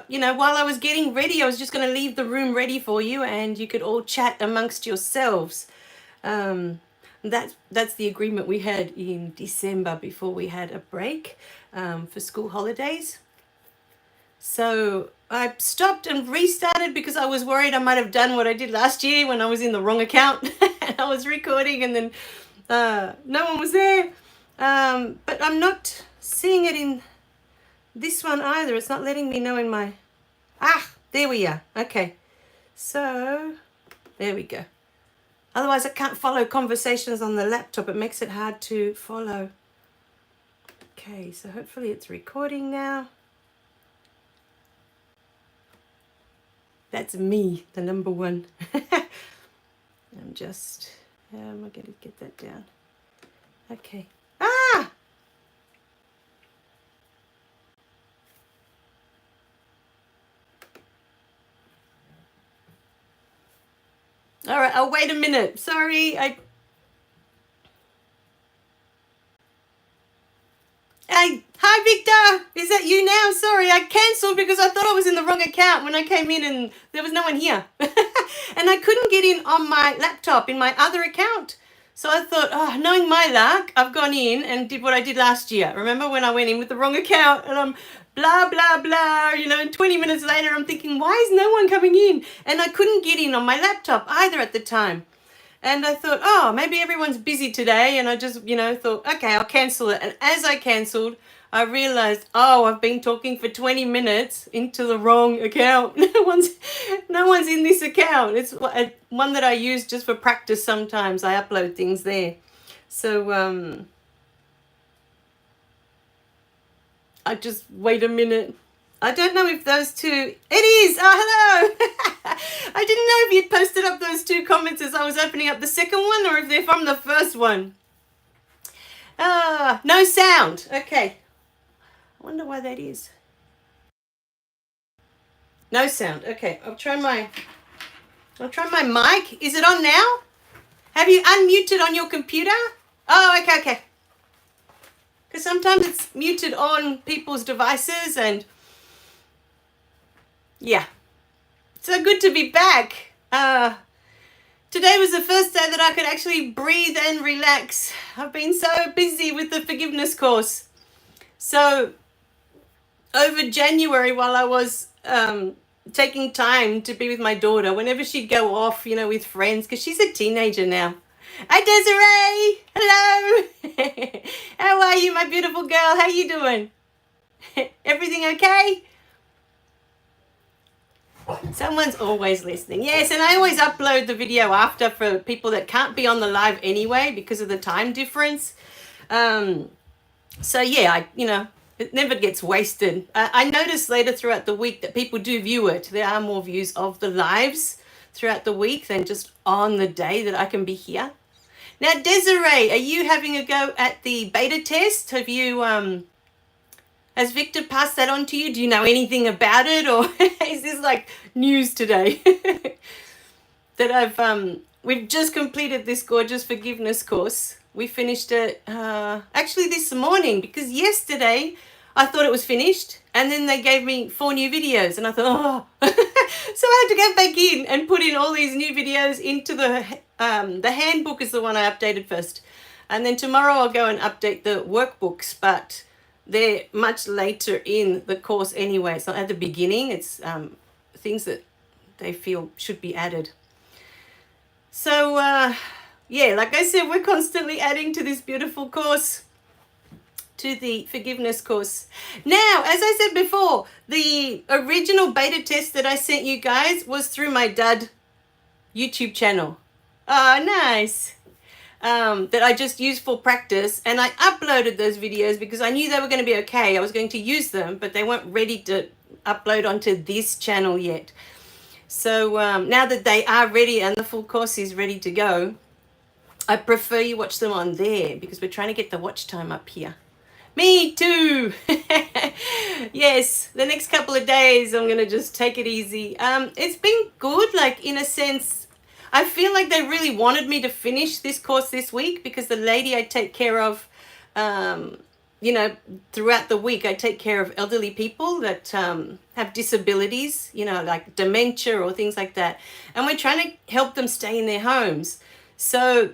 you know, while I was getting ready, I was just going to leave the room ready for you and you could all chat amongst yourselves. That's the agreement we had in December before we had a break for school holidays. So I stopped and restarted because I was worried I might have done what I did last year when I was in the wrong account and I was recording and then no one was there. But I'm not seeing it in this one either. It's not letting me know in my... there we are. Okay. So there we go. Otherwise I can't follow conversations on the laptop. It makes it hard to follow. Okay, so hopefully it's recording now. That's me, the number one. I'm just... how am I going to get that down? Okay. All right, I'll wait a minute. Sorry, Hi, Victor. Is that you now? Sorry, I cancelled because I thought I was in the wrong account when I came in and there was no one here. And I couldn't get in on my laptop in my other account. So I thought, knowing my luck, I've gone in and did what I did last year. Remember when I went in with the wrong account and I'm blah, blah, blah, you know, and 20 minutes later I'm thinking, why is no one coming in? And I couldn't get in on my laptop either at the time. And I thought, maybe everyone's busy today. And I just, you know, thought, okay, I'll cancel it. And as I canceled, I realized, I've been talking for 20 minutes into the wrong account. No one's in this account. It's one that I use just for practice sometimes. I upload things there. So I just wait a minute. I don't know if those two... It is! Oh, hello! I didn't know if you'd posted up those two comments as I was opening up the second one or if they're from the first one. No sound. Okay. I wonder why that is. No sound. Okay, I'll try my mic. Is it on now? Have you unmuted on your computer? Oh, okay. Because sometimes it's muted on people's devices and... yeah. So good to be back. Today was the first day that I could actually breathe and relax. I've been so busy with the forgiveness course. So over January, while I was taking time to be with my daughter, whenever she'd go off, you know, with friends, because she's a teenager now. Hi, Desiree. Hello. How are you, my beautiful girl? How you doing? Everything okay? Someone's always listening. Yes, and I always upload the video after for people that can't be on the live anyway because of the time difference. So yeah, it never gets wasted. I notice later throughout the week that people do view it. There are more views of the lives throughout the week than just on the day that I can be here. Now, Desiree, are you having a go at the beta test? Have you... has Victor passed that on to you? Do you know anything about it? Or is this like news today? That we've just completed this gorgeous forgiveness course. We finished it actually this morning because yesterday I thought it was finished and then they gave me 4 new videos and I thought, so I had to go back in and put in all these new videos into the handbook is the one I updated first. And then tomorrow I'll go and update the workbooks, but they're much later in the course anyway. It's not at the beginning. It's things that they feel should be added. So, yeah, like I said, we're constantly adding to this beautiful course, to the forgiveness course. Now, as I said before, the original beta test that I sent you guys was through my dad YouTube channel. Oh, nice. That I just used for practice, and I uploaded those videos because I knew they were going to be okay. I was going to use them, but they weren't ready to upload onto this channel yet. So now that they are ready and the full course is ready to go, I prefer you watch them on there because we're trying to get the watch time up here. Me too. Yes, the next couple of days I'm going to just take it easy. It's been good, like in a sense. I feel like they really wanted me to finish this course this week because the lady I take care of you know, throughout the week, I take care of elderly people that have disabilities, you know, like dementia or things like that. And we're trying to help them stay in their homes. So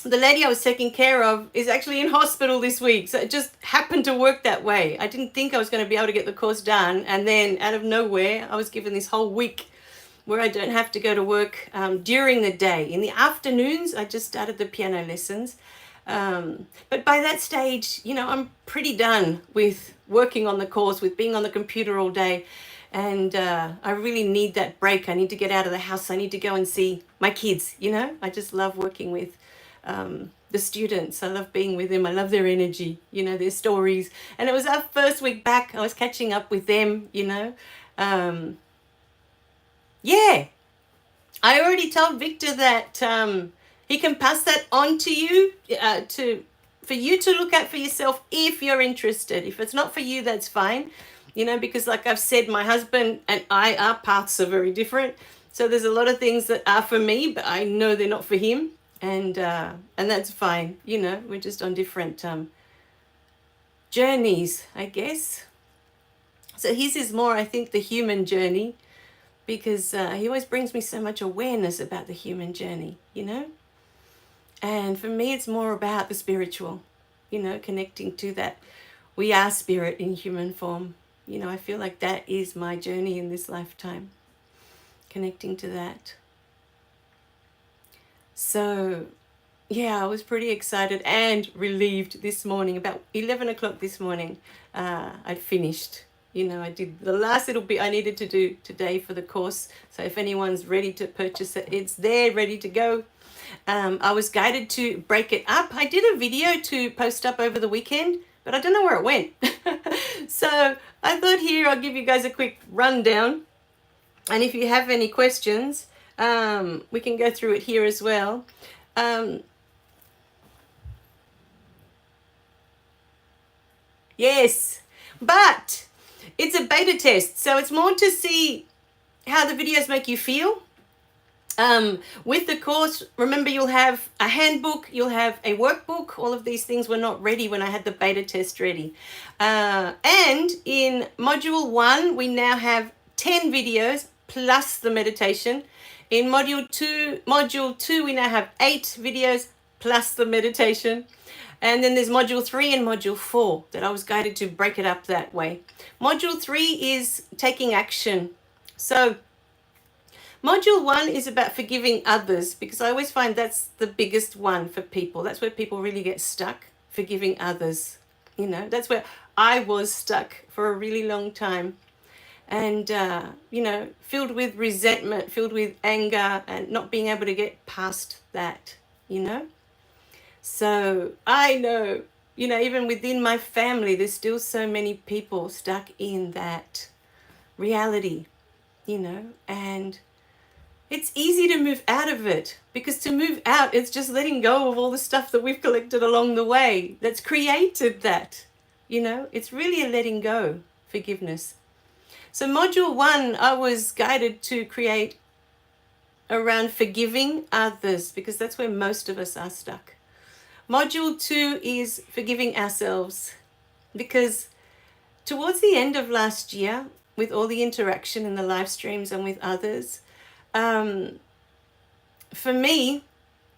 the lady I was taking care of is actually in hospital this week. So it just happened to work that way. I didn't think I was going to be able to get the course done. And then out of nowhere, I was given this whole week where I don't have to go to work during the day. In the afternoons, I just started the piano lessons. But by that stage, you know, I'm pretty done with working on the course, with being on the computer all day. And I really need that break. I need to get out of the house. I need to go and see my kids, you know. I just love working with the students. I love being with them. I love their energy, you know, their stories. And it was our first week back. I was catching up with them, you know. Yeah, I already told Victor that he can pass that on to you for you to look at for yourself if you're interested. If it's not for you, that's fine. You know, because like I've said, my husband and I, our paths are very different. So there's a lot of things that are for me, but I know they're not for him. And that's fine. You know, we're just on different journeys, I guess. So his is more, I think, the human journey, because he always brings me so much awareness about the human journey, you know? And for me, it's more about the spiritual, you know, connecting to that. We are spirit in human form. You know, I feel like that is my journey in this lifetime, connecting to that. So, yeah, I was pretty excited and relieved this morning. About 11 o'clock this morning, I'd finished. You know, I did the last little bit I needed to do today for the course. So if anyone's ready to purchase it, it's there, ready to go. I was guided to break it up. I did a video to post up over the weekend, but I don't know where it went. So I thought here I'll give you guys a quick rundown. And if you have any questions, we can go through it here as well. Yes, but it's a beta test, so it's more to see how the videos make you feel. With the course, remember, you'll have a handbook, you'll have a workbook. All of these things were not ready when I had the beta test ready. And in module 1, we now have 10 videos plus the meditation. In module 2, we now have 8 videos plus the meditation. And then there's module 3 and module 4 that I was guided to break it up that way. Module 3 is taking action. So module 1 is about forgiving others, because I always find that's the biggest one for people. That's where people really get stuck, forgiving others. You know, that's where I was stuck for a really long time. And, you know, filled with resentment, filled with anger, and not being able to get past that, you know. So I know, you know, even within my family, there's still so many people stuck in that reality, you know, and it's easy to move out of it, because to move out, it's just letting go of all the stuff that we've collected along the way that's created that, you know. It's really a letting go, forgiveness. So module 1, I was guided to create around forgiving others, because that's where most of us are stuck. Module 2 is forgiving ourselves, because towards the end of last year, with all the interaction in the live streams and with others, for me,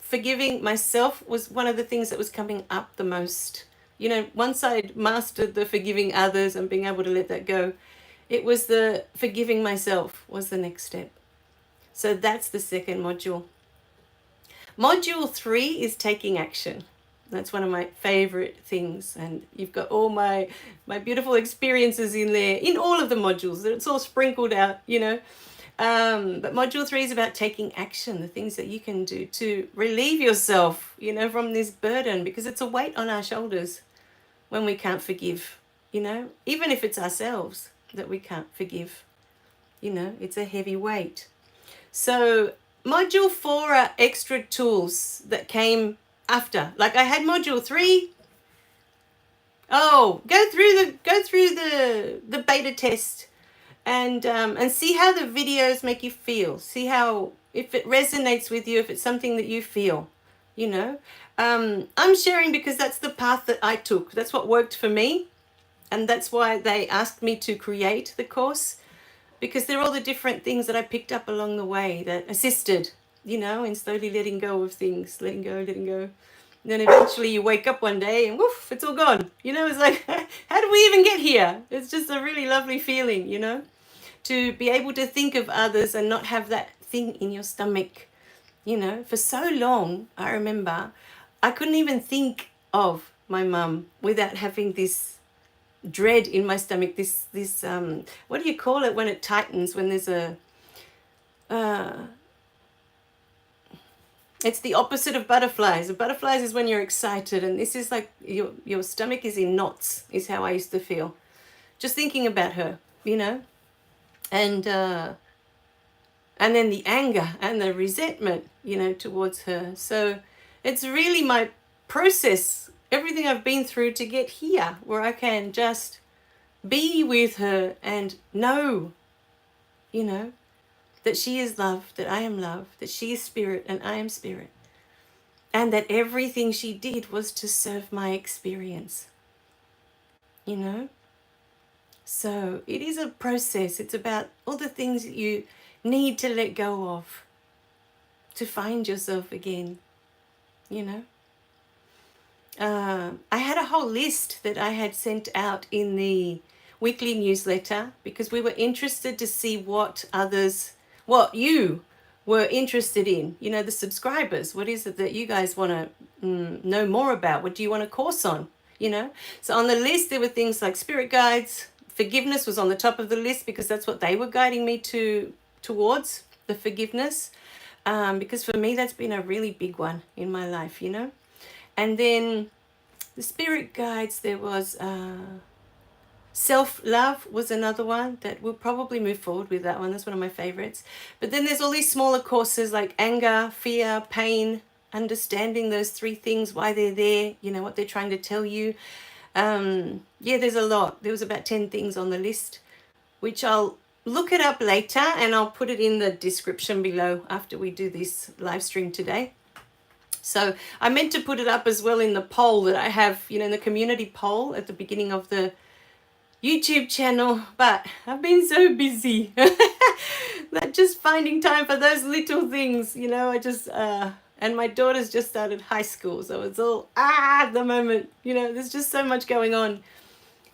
forgiving myself was one of the things that was coming up the most. You know, once I'd mastered the forgiving others and being able to let that go, it was the forgiving myself was the next step. So that's the second module. Module 3 is taking action. That's one of my favorite things. And you've got all my beautiful experiences in there, in all of the modules. It's all sprinkled out, you know. But module 3 is about taking action, the things that you can do to relieve yourself, you know, from this burden, because it's a weight on our shoulders when we can't forgive, you know, even if it's ourselves that we can't forgive, you know, it's a heavy weight. So module 4 are extra tools that came after. Like I had module 3. Oh, go through the beta test and see how the videos make you feel. See how, if it resonates with you, if it's something that you feel, you know. I'm sharing because that's the path that I took. That's what worked for me. And that's why they asked me to create the course, because they're all the different things that I picked up along the way that assisted, you know, in slowly letting go of things, letting go, letting go. And then eventually you wake up one day and woof, it's all gone. You know, it's like, how did we even get here? It's just a really lovely feeling, you know, to be able to think of others and not have that thing in your stomach. You know, for so long, I remember I couldn't even think of my mum without having this dread in my stomach, this what do you call it when it tightens, when there's a it's the opposite of butterflies. The butterflies is when you're excited, and this is like your stomach is in knots, is how I used to feel just thinking about her, you know. And then the anger and the resentment, you know, towards her. So it's really my process, everything I've been through to get here, where I can just be with her and know, you know, that she is love, that I am love, that she is spirit and I am spirit. And that everything she did was to serve my experience, you know. So it is a process. It's about all the things that you need to let go of to find yourself again, you know. I had a whole list that I had sent out in the weekly newsletter because we were interested to see what you were interested in, you know, the subscribers. What is it that you guys want to know more about? What do you want a course on, you know? So on the list, there were things like spirit guides. Forgiveness was on the top of the list because that's what they were guiding me towards, the forgiveness. Because for me, that's been a really big one in my life, you know? And then the spirit guides, there was self-love was another one that we'll probably move forward with that one. That's one of my favorites. But then there's all these smaller courses like anger, fear, pain, understanding those three things, why they're there, you know, what they're trying to tell you. Yeah, there's a lot. There was about 10 things on the list, which I'll look it up later and I'll put it in the description below after we do this live stream today. So I meant to put it up as well in the poll that I have, you know, in the community poll at the beginning of the YouTube channel, but I've been so busy that just finding time for those little things, you know, I just, and my daughter's just started high school, so it's all, at the moment, you know, there's just so much going on.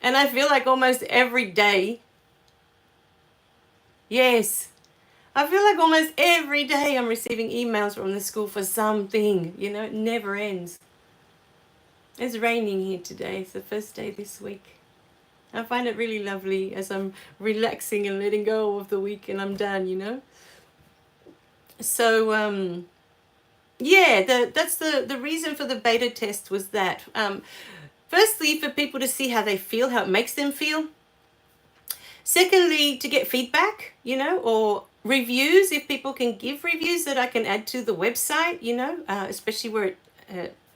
And I feel like almost every day, yes, I feel like almost every day I'm receiving emails from the school for something, you know, it never ends. It's raining here today. It's the first day this week. I find it really lovely as I'm relaxing and letting go of the week and I'm done, you know. So, yeah, that's the reason for the beta test was that. Firstly, for people to see how they feel, how it makes them feel. Secondly, to get feedback, you know, or reviews, if people can give reviews that I can add to the website, you know, especially where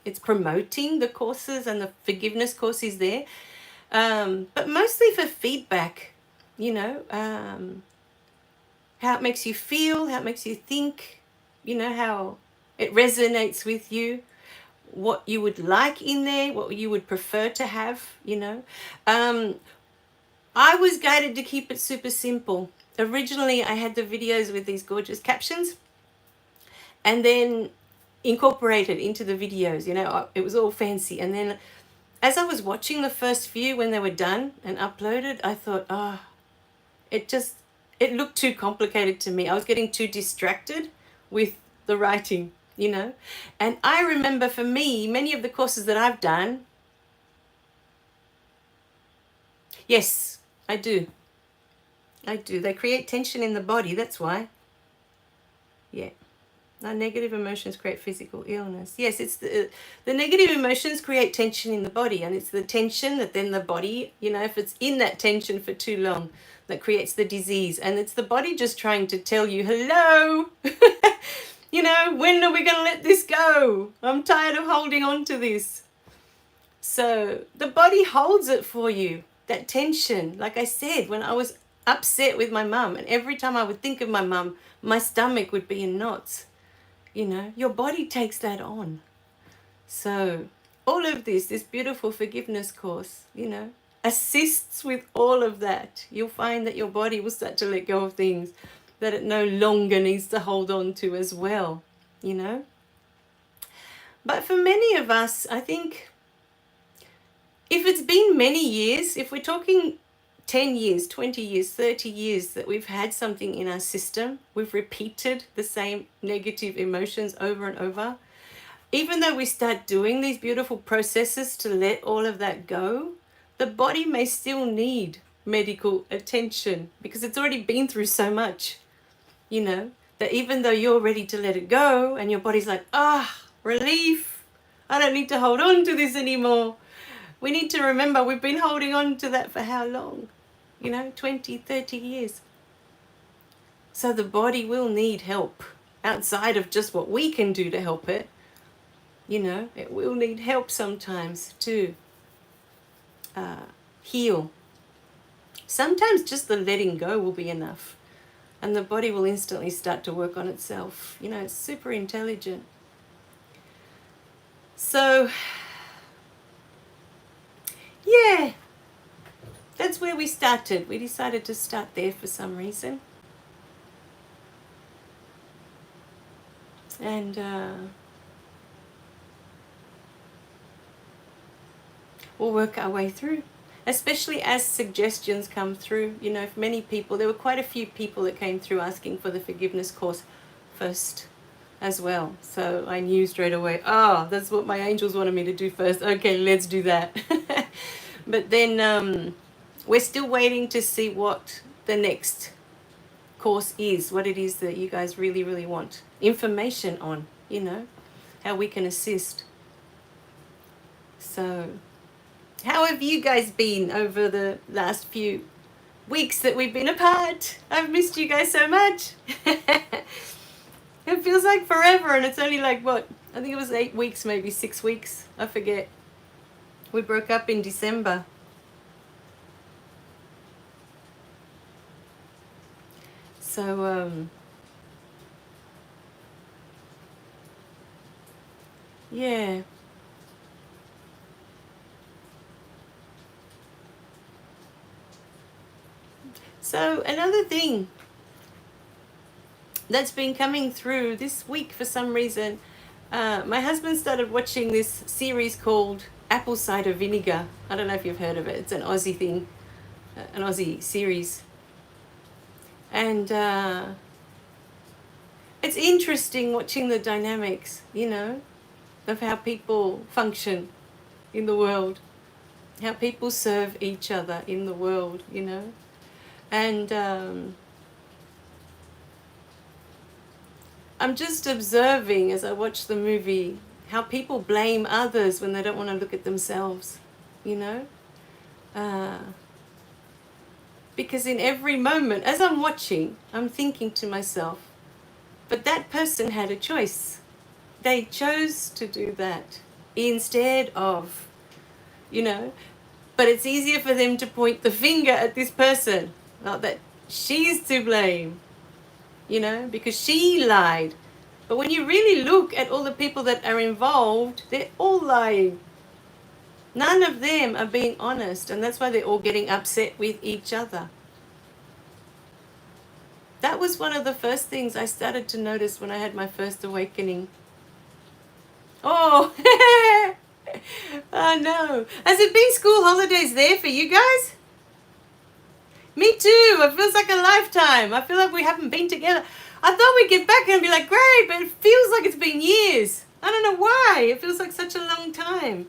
it's promoting the courses and the forgiveness course is there. But mostly for feedback, you know, how it makes you feel, how it makes you think, you know, how it resonates with you, what you would like in there, what you would prefer to have, you know. I was guided to keep it super simple. Originally, I had the videos with these gorgeous captions and then incorporated into the videos, you know, it was all fancy. And then as I was watching the first few when they were done and uploaded, I thought, it looked too complicated to me. I was getting too distracted with the writing, you know. And I remember for me, many of the courses that I've done, yes, I do. They create tension in the body, that's why. Yeah. Now, negative emotions create physical illness. Yes, it's the negative emotions create tension in the body, and it's the tension that then the body, you know, if it's in that tension for too long, that creates the disease. And it's the body just trying to tell you, hello, you know, when are we going to let this go? I'm tired of holding on to this. So the body holds it for you, that tension. Like I said, when I was upset with my mum, and every time I would think of my mum, my stomach would be in knots. You know, your body takes that on. So all of this beautiful forgiveness course, assists with all of that. You'll find that your body will start to let go of things that it no longer needs to hold on to as well, But for many of us, I think if it's been many years, if we're talking 10 years, 20 years, 30 years that we've had something in our system, we've repeated the same negative emotions over and over, even though we start doing these beautiful processes to let all of that go, the body may still need medical attention because it's already been through so much, that even though you're ready to let it go and your body's like, relief, I don't need to hold on to this anymore. We need to remember we've been holding on to that for how long? 20, 30 years. So the body will need help outside of just what we can do to help it. It will need help sometimes to heal. Sometimes just the letting go will be enough. And the body will instantly start to work on itself. It's super intelligent. So, yeah, that's where we started. We decided to start there for some reason. And we'll work our way through, especially as suggestions come through. If many people, there were quite a few people that came through asking for the forgiveness course first as well. So I knew straight away, that's what my angels wanted me to do first. Okay, let's do that. But then we're still waiting to see what the next course is, what it is that you guys really, really want information on, how we can assist. So how have you guys been over the last few weeks that we've been apart? I've missed you guys so much. It feels like forever, and it's only like, what? I think it was 8 weeks, maybe 6 weeks. I forget. We broke up in December. So, yeah. So another thing that's been coming through this week for some reason, my husband started watching this series called Apple Cider Vinegar. I don't know if you've heard of it. It's an Aussie thing, an Aussie series. And it's interesting watching the dynamics, of how people function in the world, how people serve each other in the world, And I'm just observing as I watch the movie how people blame others when they don't want to look at themselves, because in every moment, as I'm watching, I'm thinking to myself, but that person had a choice. They chose to do that instead of, but it's easier for them to point the finger at this person, not that she's to blame, because she lied. But when you really look at all the people that are involved, they're all lying. None of them are being honest, and that's why they're all getting upset with each other. That was one of the first things I started to notice when I had my first awakening. Oh, oh no. Has it been school holidays there for you guys? Me too. It feels like a lifetime. I feel like we haven't been together. I thought we'd get back and be like, great, but it feels like it's been years. I don't know why. It feels like such a long time.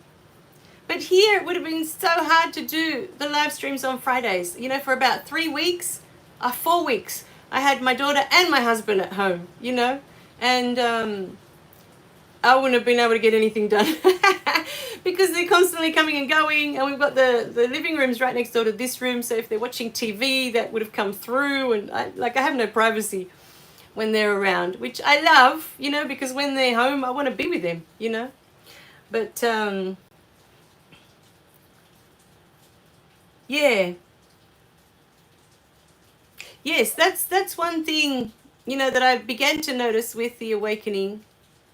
But here it would have been so hard to do the live streams on Fridays. For about 3 weeks, 4 weeks, I had my daughter and my husband at home, and I wouldn't have been able to get anything done because they're constantly coming and going, and we've got the living rooms right next door to this room, so if they're watching TV, that would have come through, and I have no privacy when they're around, which I love, because when they're home, I want to be with them, but yeah. Yes, that's one thing, that I began to notice with the awakening,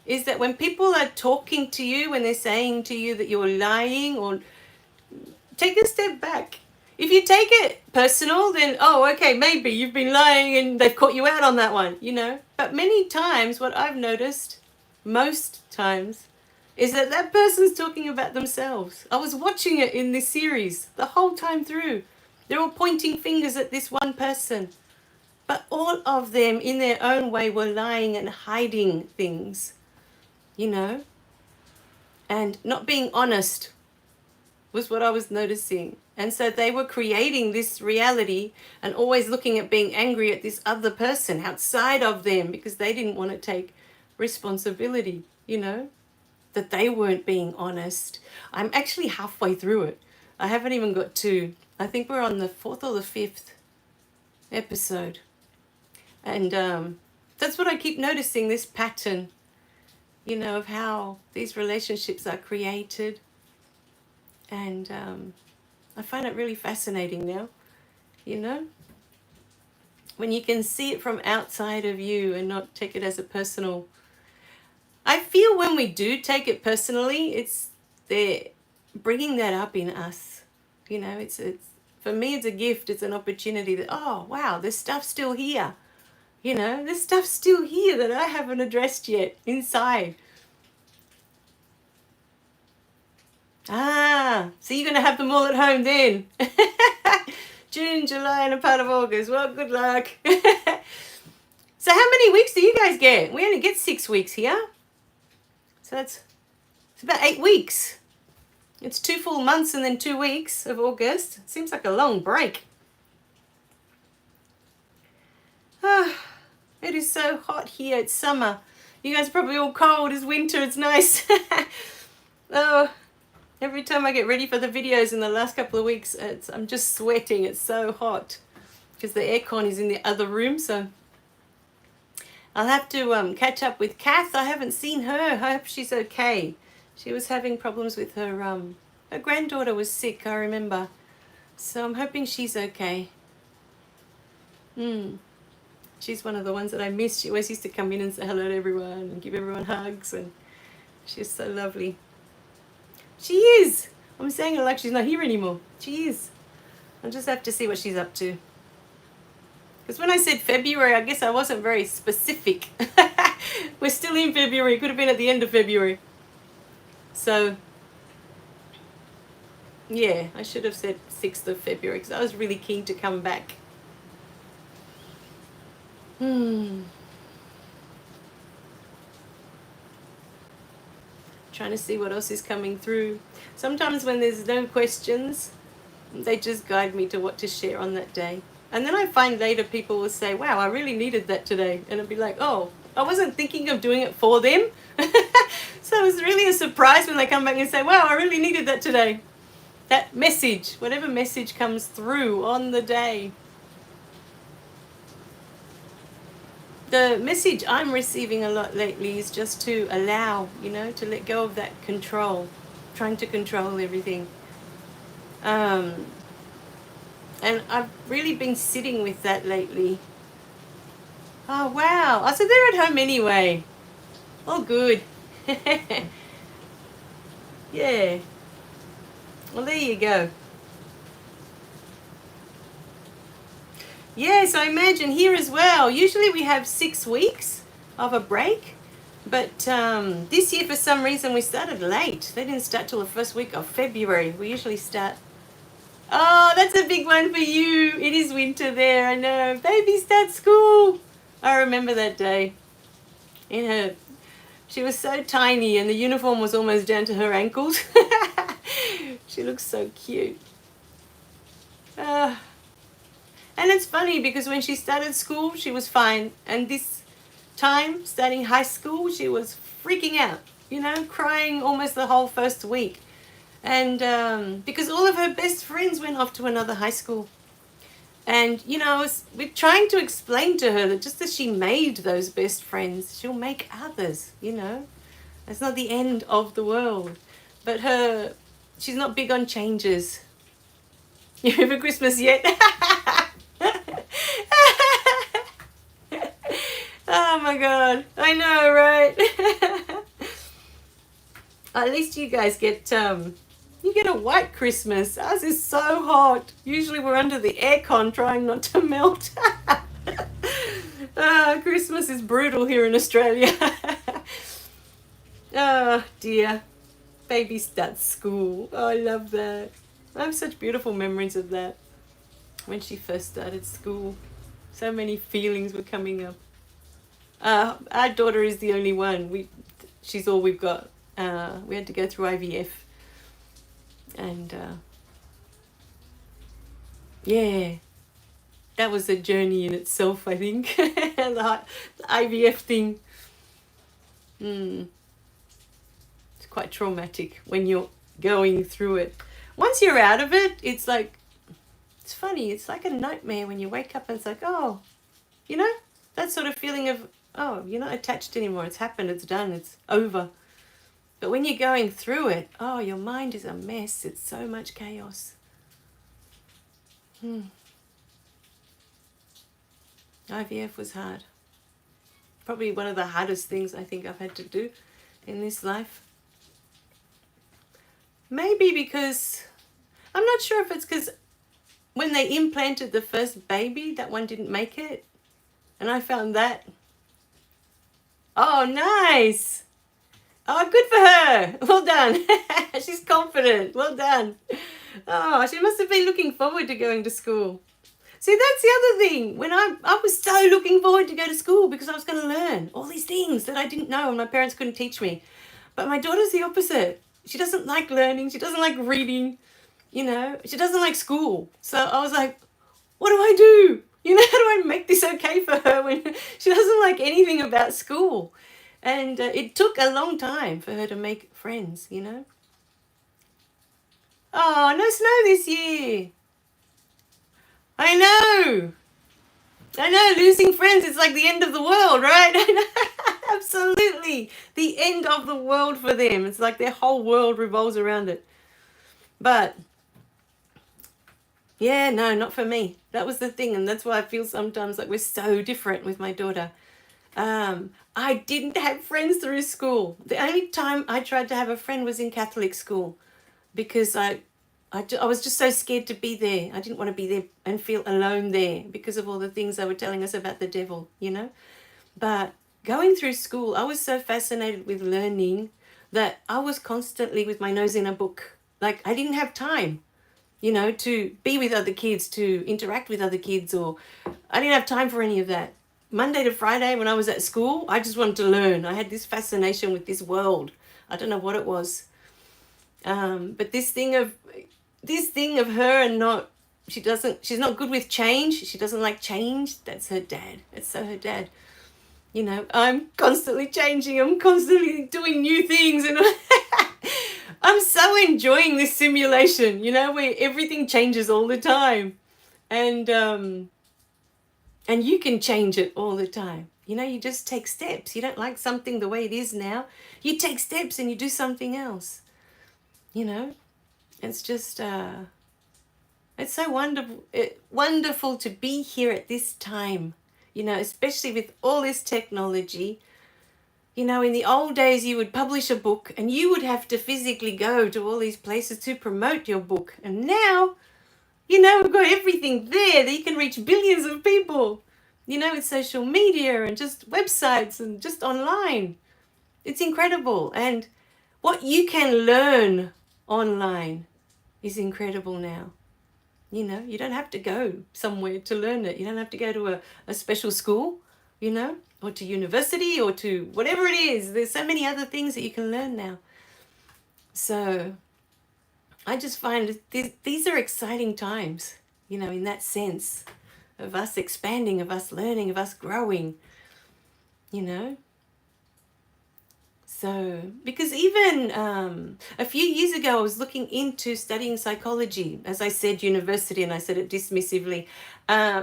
is that when people are talking to you, when they're saying to you that you're lying, or take a step back. If you take it personal, then, oh, okay, maybe you've been lying and they've caught you out on that one, you know. But many times, what I've noticed, most times, is that that person's talking about themselves. I was watching it in this series the whole time through. They're all pointing fingers at this one person. But all of them, in their own way, were lying and hiding things, you know. And not being honest was what I was noticing. And so they were creating this reality and always looking at being angry at this other person outside of them because they didn't want to take responsibility, you know, that they weren't being honest. I'm actually halfway through it. I haven't even got to, I think we're on the 4th or the 5th episode. And that's what I keep noticing, this pattern, you know, of how these relationships are created. And I find it really fascinating now, you know, when you can see it from outside of you and not take it as a personal. I feel when we do take it personally, it's they're bringing that up in us, you know. It's for me, it's a gift. It's an opportunity that, oh wow, there's stuff still here, you know, there's stuff still here that I haven't addressed yet inside. So you're going to have them all at home then. June, July, and a part of August. Well, good luck. So how many weeks do you guys get? We only get 6 weeks here. So it's about 8 weeks. It's 2 full months and then 2 weeks of August. It seems like a long break. It is so hot here. It's summer. You guys are probably all cold. It's winter. It's nice. Oh. Every time I get ready for the videos in the last couple of weeks, I'm just sweating. It's so hot because the aircon is in the other room. So I'll have to catch up with Kath. I haven't seen her. I hope she's okay. She was having problems with her granddaughter was sick, I remember. So I'm hoping she's okay. She's one of the ones that I miss. She always used to come in and say hello to everyone and give everyone hugs, and she's so lovely. She is. I'm saying it like she's not here anymore. She is. I'll just have to see what she's up to. Because when I said February, I guess I wasn't very specific. We're still in February. It could have been at the end of February. So, yeah, I should have said 6th of February because I was really keen to come back. Trying to see what else is coming through. Sometimes when there's no questions, they just guide me to what to share on that day. And then I find later people will say, wow, I really needed that today. And I'll be like, oh, I wasn't thinking of doing it for them. So it's really a surprise when they come back and say, wow, I really needed that today. That message, whatever message comes through on the day. The message I'm receiving a lot lately is just to allow, you know, to let go of that control, trying to control everything. And I've really been sitting with that lately. Oh, wow. Oh, so they're at home anyway. All good. Yeah. Well, there you go. Yes, I imagine here as well. Usually we have 6 weeks of a break. But this year, for some reason, we started late. They didn't start till the first week of February. We usually start... Oh, that's a big one for you. It is winter there, I know. Baby starts school. I remember that day. She was so tiny and the uniform was almost down to her ankles. She looks so cute. And it's funny because when she started school, she was fine. And this time, starting high school, she was freaking out, you know, crying almost the whole first week. And because all of her best friends went off to another high school. And, you know, we're trying to explain to her that just as she made those best friends, she'll make others, you know. It's not the end of the world. But she's not big on changes. You ready for Christmas yet? Oh my God, I know, right? At least you guys get you get a white Christmas. Ours is so hot. Usually we're under the aircon trying not to melt. Christmas is brutal here in Australia. Oh dear. Baby starts school. Oh, I love that. I have such beautiful memories of that. When she first started school. So many feelings were coming up. Our daughter is the only one. She's all we've got. We had to go through IVF. And yeah, that was a journey in itself, I think. the IVF thing. It's quite traumatic when you're going through it. Once you're out of it, it's like, it's funny. It's like a nightmare when you wake up and it's like, oh, you know, that sort of feeling of, oh, you're not attached anymore. It's happened. It's done. It's over. But when you're going through it, oh, your mind is a mess. It's so much chaos. IVF was hard. Probably one of the hardest things I think I've had to do in this life. Maybe because, I'm not sure if it's because when they implanted the first baby, that one didn't make it. And I found that. Oh, nice. Oh, good for her. Well done. She's confident. Well done. Oh, she must have been looking forward to going to school. See, that's the other thing. When I was so looking forward to go to school because I was going to learn all these things that I didn't know and my parents couldn't teach me. But my daughter's the opposite. She doesn't like learning. She doesn't like reading. You know, she doesn't like school. So I was like, what do I do? You know, how do I make this okay for her when she doesn't like anything about school? And it took a long time for her to make friends, you know. Oh, no snow this year. I know. Losing friends is like the end of the world, right? I know. Absolutely. The end of the world for them. It's like their whole world revolves around it. But, yeah, no, not for me. That was the thing. And that's why I feel sometimes like we're so different with my daughter. I didn't have friends through school. The only time I tried to have a friend was in Catholic school because I was just so scared to be there. I didn't want to be there and feel alone there because of all the things they were telling us about the devil, you know. But going through school, I was so fascinated with learning that I was constantly with my nose in a book. Like I didn't have time, you know, to be with other kids, to interact with other kids, or I didn't have time for any of that. Monday to Friday when I was at school, I just wanted to learn. I had this fascination with this world. I don't know what it was. But this thing of her and not, she's not good with change. She doesn't like change. That's her dad. It's so her dad. You know, I'm constantly changing. I'm constantly doing new things. And I'm so enjoying this simulation, you know, where everything changes all the time. And you can change it all the time. You know, you just take steps. You don't like something the way it is now. You take steps and you do something else. You know, it's just, it's so wonderful to be here at this time, you know, especially with all this technology. You know, in the old days, you would publish a book and you would have to physically go to all these places to promote your book. And now, you know, we've got everything there that you can reach billions of people, you know, with social media and just websites and just online. It's incredible. And what you can learn online is incredible now. You know, you don't have to go somewhere to learn it. You don't have to go to a special school, you know, or to university or to whatever it is. There's so many other things that you can learn now. So I just find these are exciting times, you know, in that sense of us expanding, of us learning, of us growing, you know. So, because even a few years ago, I was looking into studying psychology. As I said, university, and I said it dismissively.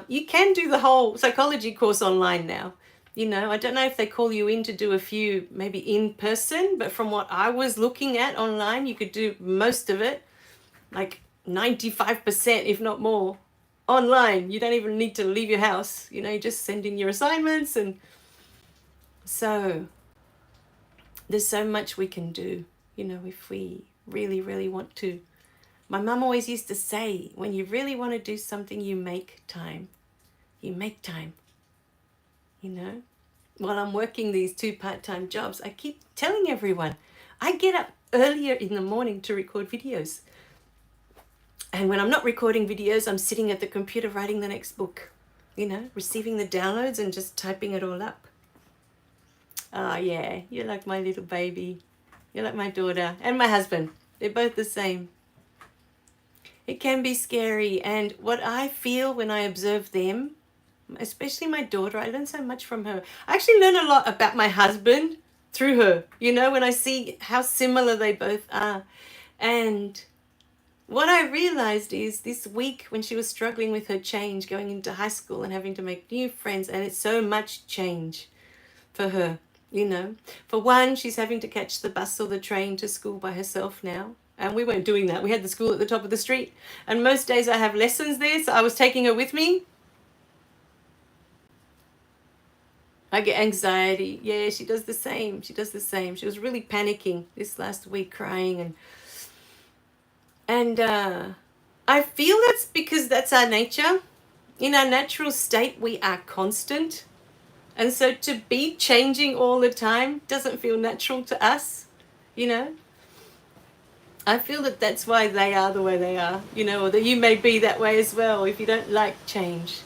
You can do the whole psychology course online now. You know, I don't know if they call you in to do a few, maybe in person, but from what I was looking at online, you could do most of it, like 95%, if not more, online. You don't even need to leave your house. You know, you just send in your assignments. And so there's so much we can do, you know, if we really, really want to. My mum always used to say, when you really want to do something, you make time. You make time, you know. While I'm working these 2 part-time jobs, I keep telling everyone, I get up earlier in the morning to record videos. And when I'm not recording videos, I'm sitting at the computer writing the next book, you know, receiving the downloads and just typing it all up. Oh yeah, you're like my little baby. You're like my daughter and my husband. They're both the same. It can be scary, and what I feel when I observe them, especially my daughter, I learn so much from her. I actually learn a lot about my husband through her, you know, when I see how similar they both are. And what I realized is this week when she was struggling with her change, going into high school and having to make new friends, and it's so much change for her, you know. For one, she's having to catch the bus or the train to school by herself now. And we weren't doing that. We had the school at the top of the street. And most days I have lessons there, so I was taking her with me. I get anxiety. Yeah, she does the same. She does the same. She was really panicking this last week, crying. And I feel that's because that's our nature. In our natural state, we are constant. And so to be changing all the time doesn't feel natural to us, you know. I feel that that's why they are the way they are, you know, or that you may be that way as well if you don't like change.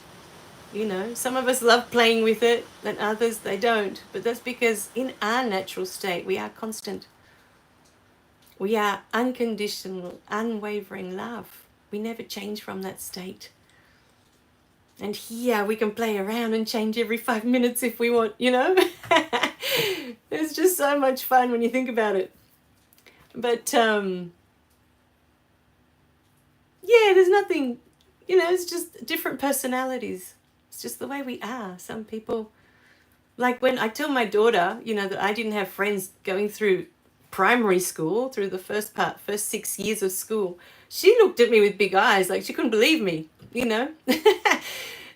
You know, some of us love playing with it and others they don't. But that's because in our natural state, we are constant. We are unconditional, unwavering love. We never change from that state. And here we can play around and change every 5 minutes if we want, you know. It's just so much fun when you think about it. But, yeah, there's nothing, you know, it's just different personalities. It's just the way we are. Some people, like when I tell my daughter, you know, that I didn't have friends going through primary school, through the first 6 years of school, she looked at me with big eyes, like she couldn't believe me, you know. But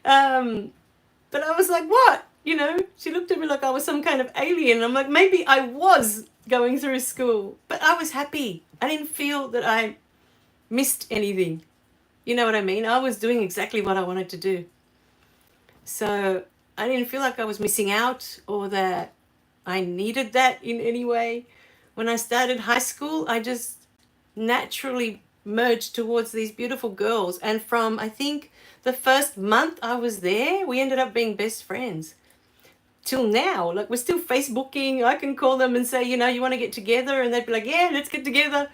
I was like, what? You know, she looked at me like I was some kind of alien. I'm like, maybe I was going through school, but I was happy. I didn't feel that I missed anything. You know what I mean? I was doing exactly what I wanted to do. So I didn't feel like I was missing out or that I needed that in any way. When I started high school, I just naturally merged towards these beautiful girls. And from, I think, the first month I was there, we ended up being best friends. Till now, like we're still Facebooking. I can call them and say, you know, you want to get together? And they'd be like, yeah, let's get together.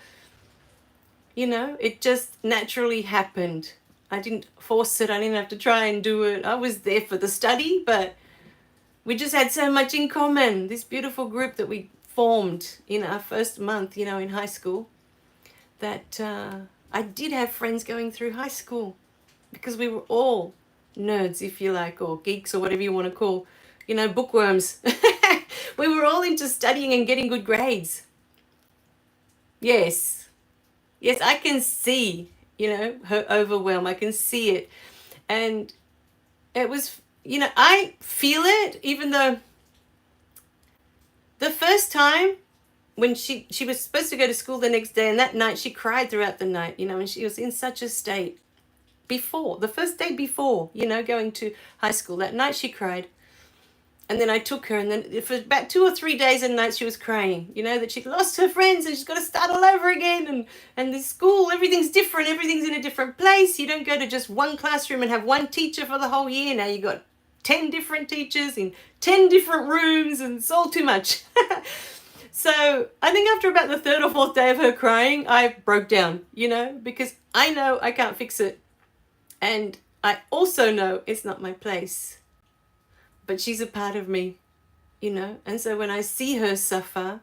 You know, it just naturally happened. I didn't force it. I didn't have to try and do it. I was there for the study, but we just had so much in common. This beautiful group that we formed in our first month, you know, in high school, that I did have friends going through high school because we were all nerds, if you like, or geeks or whatever you want to call, you know, bookworms. We were all into studying and getting good grades. Yes, I can see, you know, her overwhelm. I can see it. And it was, you know, I feel it, even though the first time when she was supposed to go to school the next day, and that night she cried throughout the night, you know, and she was in such a state before, the first day before, you know, going to high school. That night she cried. And then I took her, and then for about 2 or 3 days and nights she was crying, you know, that she'd lost her friends and she's got to start all over again. And the school, everything's different. Everything's in a different place. You don't go to just one classroom and have one teacher for the whole year. Now you got 10 different teachers in 10 different rooms, and it's all too much. So I think after about the 3rd or 4th day of her crying, I broke down, you know, because I know I can't fix it. And I also know it's not my place. But she's a part of me, you know. And so when I see her suffer,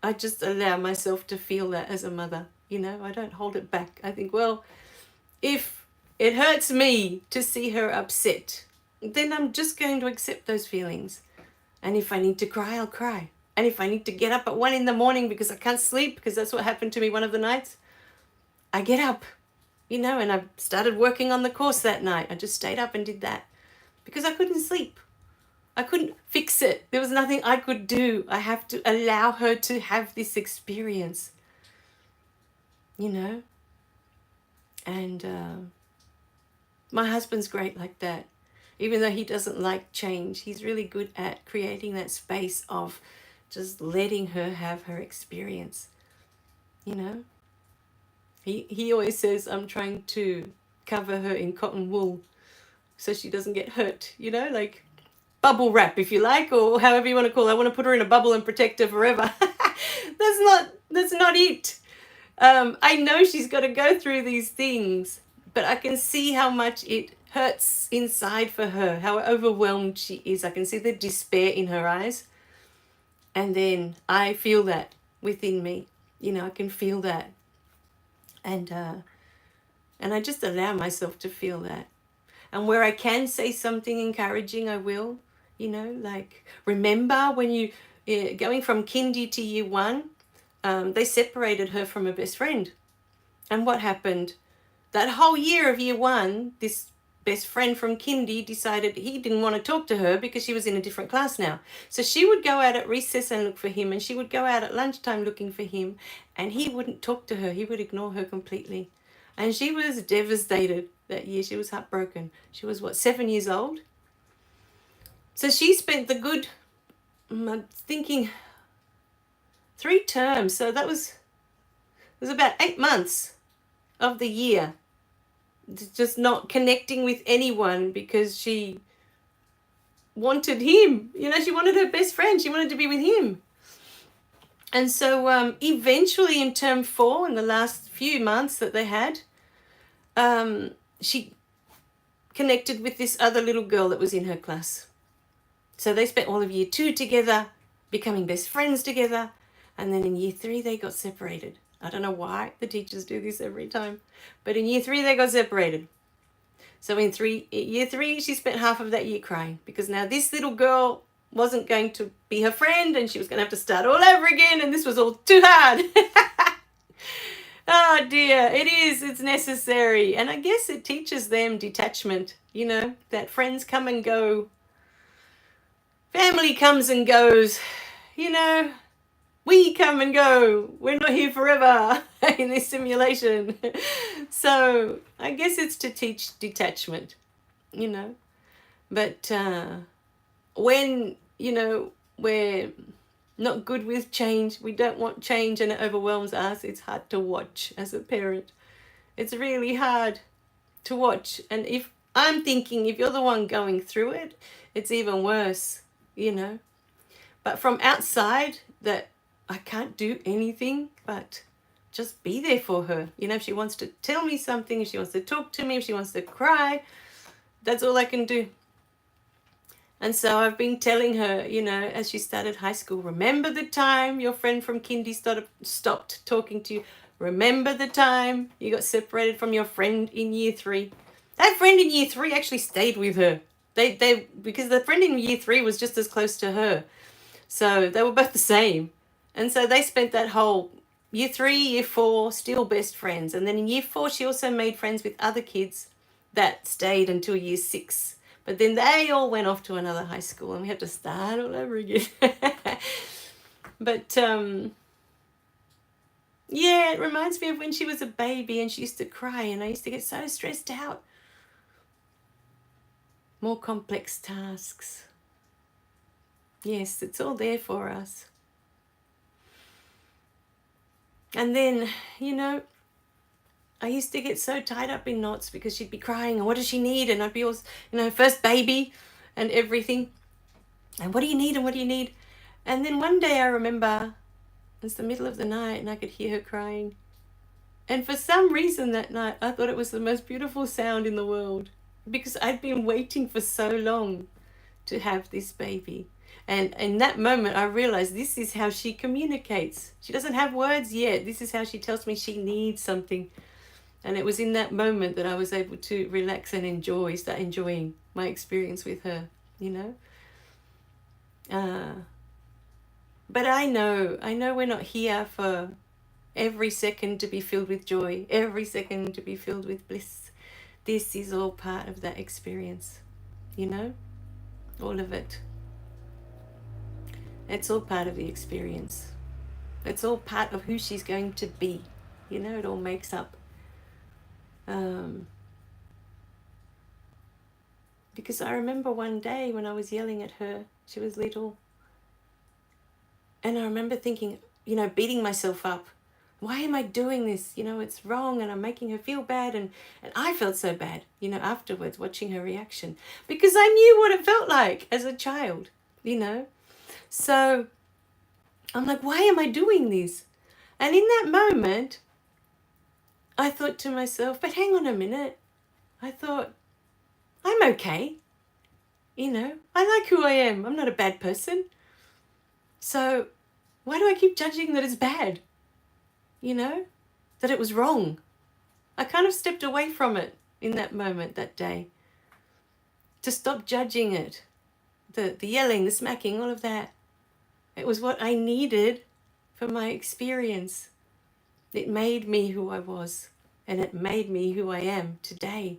I just allow myself to feel that as a mother, you know. I don't hold it back. I think, well, if it hurts me to see her upset, then I'm just going to accept those feelings. And if I need to cry, I'll cry. And if I need to get up at 1 a.m. because I can't sleep, because that's what happened to me one of the nights, I get up, you know. And I started working on the course that night. I just stayed up and did that because I couldn't sleep. I couldn't fix it. There was nothing I could do. I have to allow her to have this experience, you know? And my husband's great like that. Even though he doesn't like change, he's really good at creating that space of just letting her have her experience, you know? He always says, I'm trying to cover her in cotton wool so she doesn't get hurt, you know, like bubble wrap, if you like, or however you want to call it. I want to put her in a bubble and protect her forever. That's not it. I know she's got to go through these things, but I can see how much it hurts inside for her, how overwhelmed she is. I can see the despair in her eyes. And then I feel that within me, you know, I can feel that. And I just allow myself to feel that. And where I can say something encouraging, I will, you know, like, remember when you, going from kindy to year 1, they separated her from her best friend. And what happened? That whole year of year 1, this best friend from kindy decided he didn't want to talk to her because she was in a different class now. So she would go out at recess and look for him, and she would go out at lunchtime looking for him, and he wouldn't talk to her. He would ignore her completely. And she was devastated that year. She was heartbroken. She was, 7 years old? So she spent the good, I'm thinking, 3 terms. So that was, it was about 8 months of the year just not connecting with anyone because she wanted him. You know, she wanted her best friend. She wanted to be with him. And so eventually in term 4, in the last few months that they had, she connected with this other little girl that was in her class. So they spent all of year 2 together, becoming best friends together. And then in year 3, they got separated. I don't know why the teachers do this every time. But in year 3, they got separated. So in year 3, she spent half of that year crying because now this little girl wasn't going to be her friend and she was going to have to start all over again, and this was all too hard. Oh dear, it is. It's necessary. And I guess it teaches them detachment, you know, that friends come and go. Family comes and goes, you know. We come and go. We're not here forever in this simulation. So I guess it's to teach detachment, you know. But when, you know, we're not good with change, we don't want change and it overwhelms us, it's hard to watch as a parent. It's really hard to watch. And if I'm thinking, if you're the one going through it, it's even worse, you know. But from outside, that I can't do anything but just be there for her. You know, if she wants to tell me something, if she wants to talk to me, if she wants to cry, that's all I can do. And so I've been telling her, you know, as she started high school, remember the time your friend from kindy stopped talking to you. Remember the time you got separated from your friend in year 3. That friend in year 3 actually stayed with her. They because the friend in year 3 was just as close to her. So they were both the same. And so they spent that whole year 3, year 4, still best friends. And then in year 4, she also made friends with other kids that stayed until year 6. But then they all went off to another high school and we had to start all over again. But yeah, it reminds me of when she was a baby and she used to cry and I used to get so stressed out. More complex tasks. Yes, it's all there for us. And then, you know, I used to get so tied up in knots because she'd be crying and what does she need? And I'd be all, you know, first baby and everything. And what do you need and what do you need? And then one day I remember it's the middle of the night and I could hear her crying. And for some reason that night, I thought it was the most beautiful sound in the world because I'd been waiting for so long to have this baby. And in that moment, I realized this is how she communicates. She doesn't have words yet. This is how she tells me she needs something. And it was in that moment that I was able to relax and start enjoying my experience with her, you know. But I know we're not here for every second to be filled with joy, every second to be filled with bliss. This is all part of that experience, you know, all of it. It's all part of the experience. It's all part of who she's going to be. You know, it all makes up. Because I remember one day when I was yelling at her, she was little, and I remember thinking, you know, beating myself up. Why am I doing this? You know, it's wrong, and I'm making her feel bad. And I felt so bad, you know, afterwards, watching her reaction, because I knew what it felt like as a child, you know. So I'm like, why am I doing this? And in that moment, I thought to myself, but hang on a minute. I thought, I'm okay. You know, I like who I am. I'm not a bad person. So why do I keep judging that it's bad? You know, that it was wrong. I kind of stepped away from it in that moment, that day, to stop judging it. The yelling, the smacking, all of that. It was what I needed for my experience. It made me who I was, and it made me who I am today.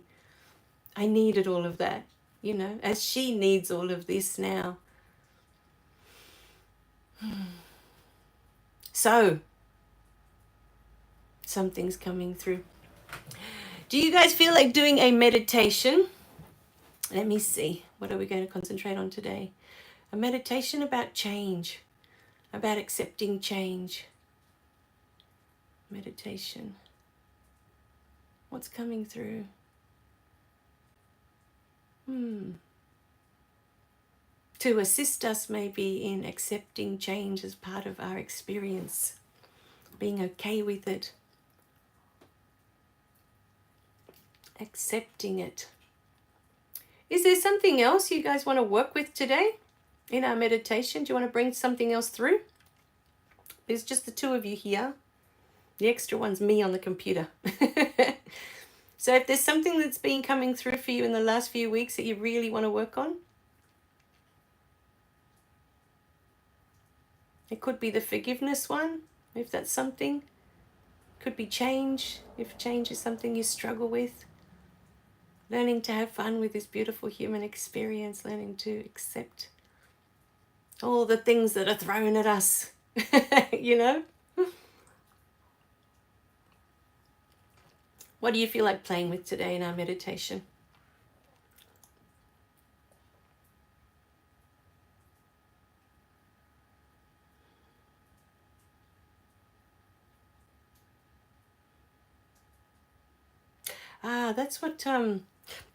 I needed all of that, you know, as she needs all of this now. So, something's coming through. Do you guys feel like doing a meditation? Let me see. What are we going to concentrate on today? A meditation about change, about accepting change. Meditation. What's coming through? To assist us maybe in accepting change as part of our experience, being okay with it, accepting it. Is there something else you guys want to work with today in our meditation? Do you want to bring something else through? There's just the two of you here. The extra one's me on the computer. So if there's something that's been coming through for you in the last few weeks that you really want to work on, it could be the forgiveness one, if that's something. Could be change, if change is something you struggle with. Learning to have fun with this beautiful human experience, learning to accept all the things that are thrown at us, you know? What do you feel like playing with today in our meditation?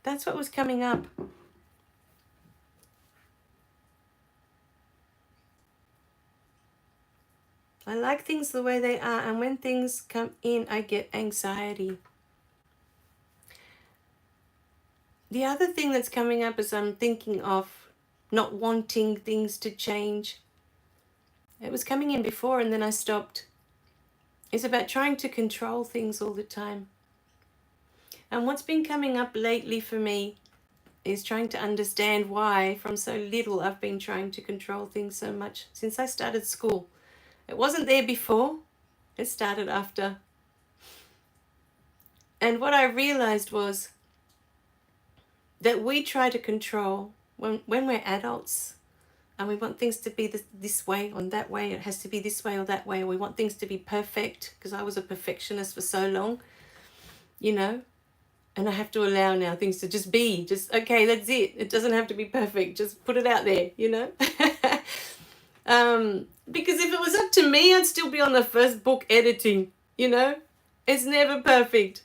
That's what was coming up. I like things the way they are, and when things come in, I get anxiety. The other thing that's coming up is I'm thinking of not wanting things to change. It was coming in before and then I stopped. It's about trying to control things all the time. And what's been coming up lately for me is trying to understand why from so little I've been trying to control things so much since I started school. It wasn't there before, it started after. And what I realized was that we try to control when we're adults and we want things to be this way or that way. It has to be this way or that way. Or we want things to be perfect because I was a perfectionist for so long, you know. And I have to allow now things to just be. Just, okay, that's it. It doesn't have to be perfect. Just put it out there, you know. Because if it was up to me, I'd still be on the first book editing, you know. It's never perfect.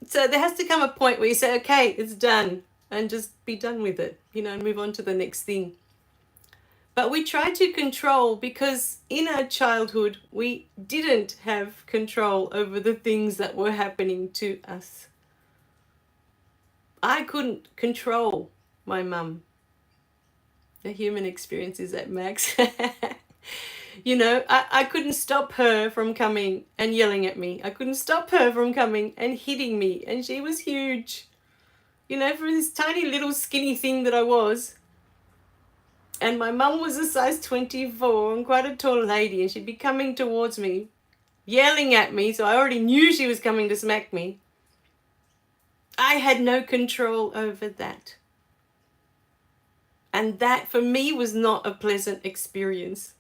So there has to come a point where you say, okay, it's done, and just be done with it, you know, and move on to the next thing. But we try to control because in our childhood, we didn't have control over the things that were happening to us. I couldn't control my mum. The human experience is at max. You know, I couldn't stop her from coming and yelling at me. I couldn't stop her from coming and hitting me. And she was huge. You know, for this tiny little skinny thing that I was. And my mum was a size 24 and quite a tall lady. And she'd be coming towards me, yelling at me. So I already knew she was coming to smack me. I had no control over that. And that for me was not a pleasant experience.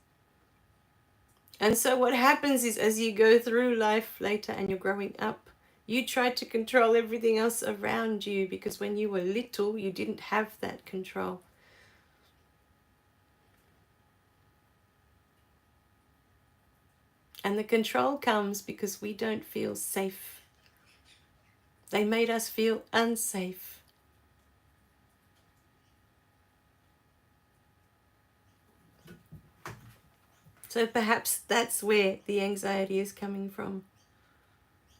And so what happens is, as you go through life later and you're growing up, you try to control everything else around you, because when you were little, you didn't have that control. And the control comes because we don't feel safe. They made us feel unsafe. So perhaps that's where the anxiety is coming from.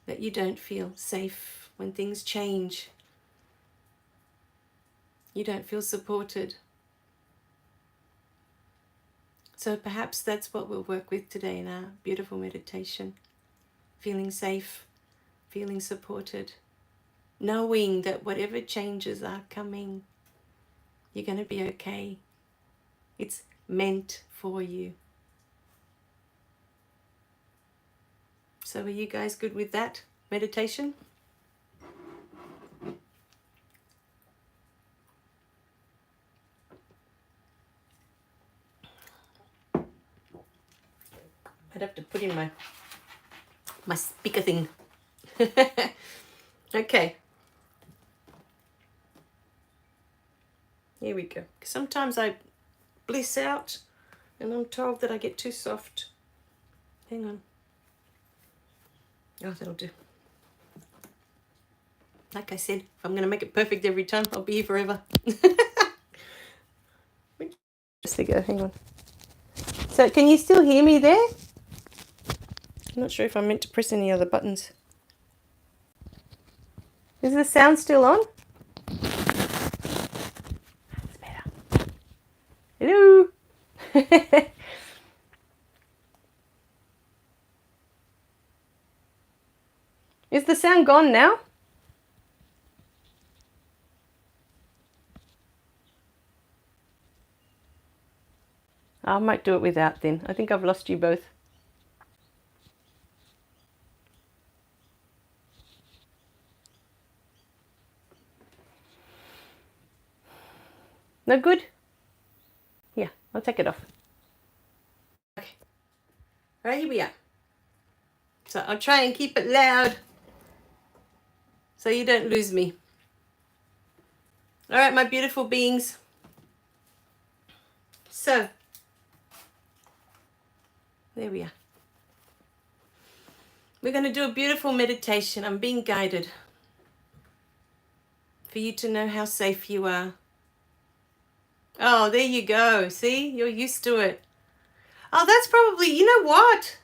That you don't feel safe when things change. You don't feel supported. So perhaps that's what we'll work with today in our beautiful meditation. Feeling safe, feeling supported, knowing that whatever changes are coming, you're going to be okay. It's meant for you. So are you guys good with that meditation? I'd have to put in my speaker thing. Okay. Here we go. Sometimes I bliss out and I'm told that I get too soft. Hang on. Oh, that'll do. Like I said, if I'm going to make it perfect every time, I'll be here forever. Just there you go. Hang on. So can you still hear me there? I'm not sure if I'm meant to press any other buttons. Is the sound still on? That's better. Hello. Is the sound gone now? I might do it without then. I think I've lost you both. No good? Yeah, I'll take it off. Okay. All right, here we are. So I'll try and keep it loud so you don't lose me. All right, my beautiful beings. So, there we are. We're going to do a beautiful meditation. I'm being guided for you to know how safe you are. Oh, there you go. See, you're used to it. Oh, that's probably, you know what?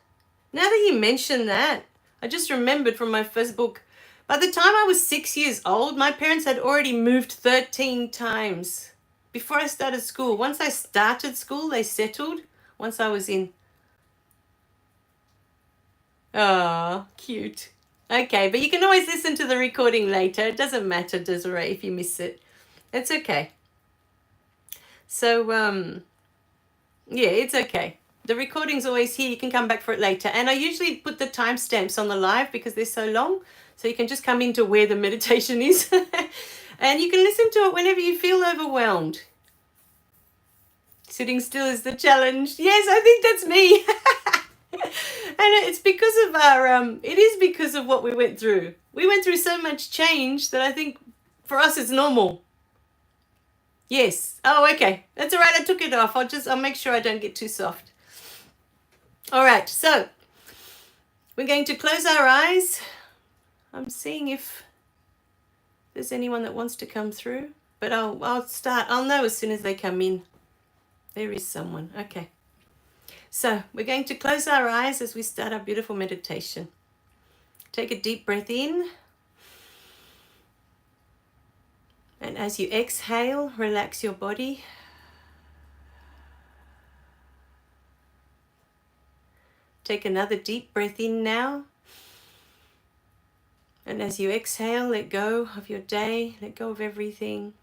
Now that you mention that, I just remembered from my first book. By the time I was 6 years old, my parents had already moved 13 times before I started school. Once I started school, they settled. Once I was in. Oh, cute. Okay, but you can always listen to the recording later. It doesn't matter, Desiree, if you miss it. It's okay. So, yeah, it's okay. The recording's always here. You can come back for it later. And I usually put the timestamps on the live because they're so long. So you can just come into where the meditation is. And you can listen to it whenever you feel overwhelmed. Sitting still is the challenge. Yes, I think that's me. And it's because of it is because of what we went through. We went through so much change that I think for us it's normal. Yes. Oh, okay. That's all right. I took it off. I'll make sure I don't get too soft. All right. So we're going to close our eyes. I'm seeing if there's anyone that wants to come through, but I'll start. I'll know as soon as they come in. There is someone. Okay. So we're going to close our eyes as we start our beautiful meditation. Take a deep breath in. And as you exhale, relax your body. Take another deep breath in now. And as you exhale, let go of your day, let go of everything.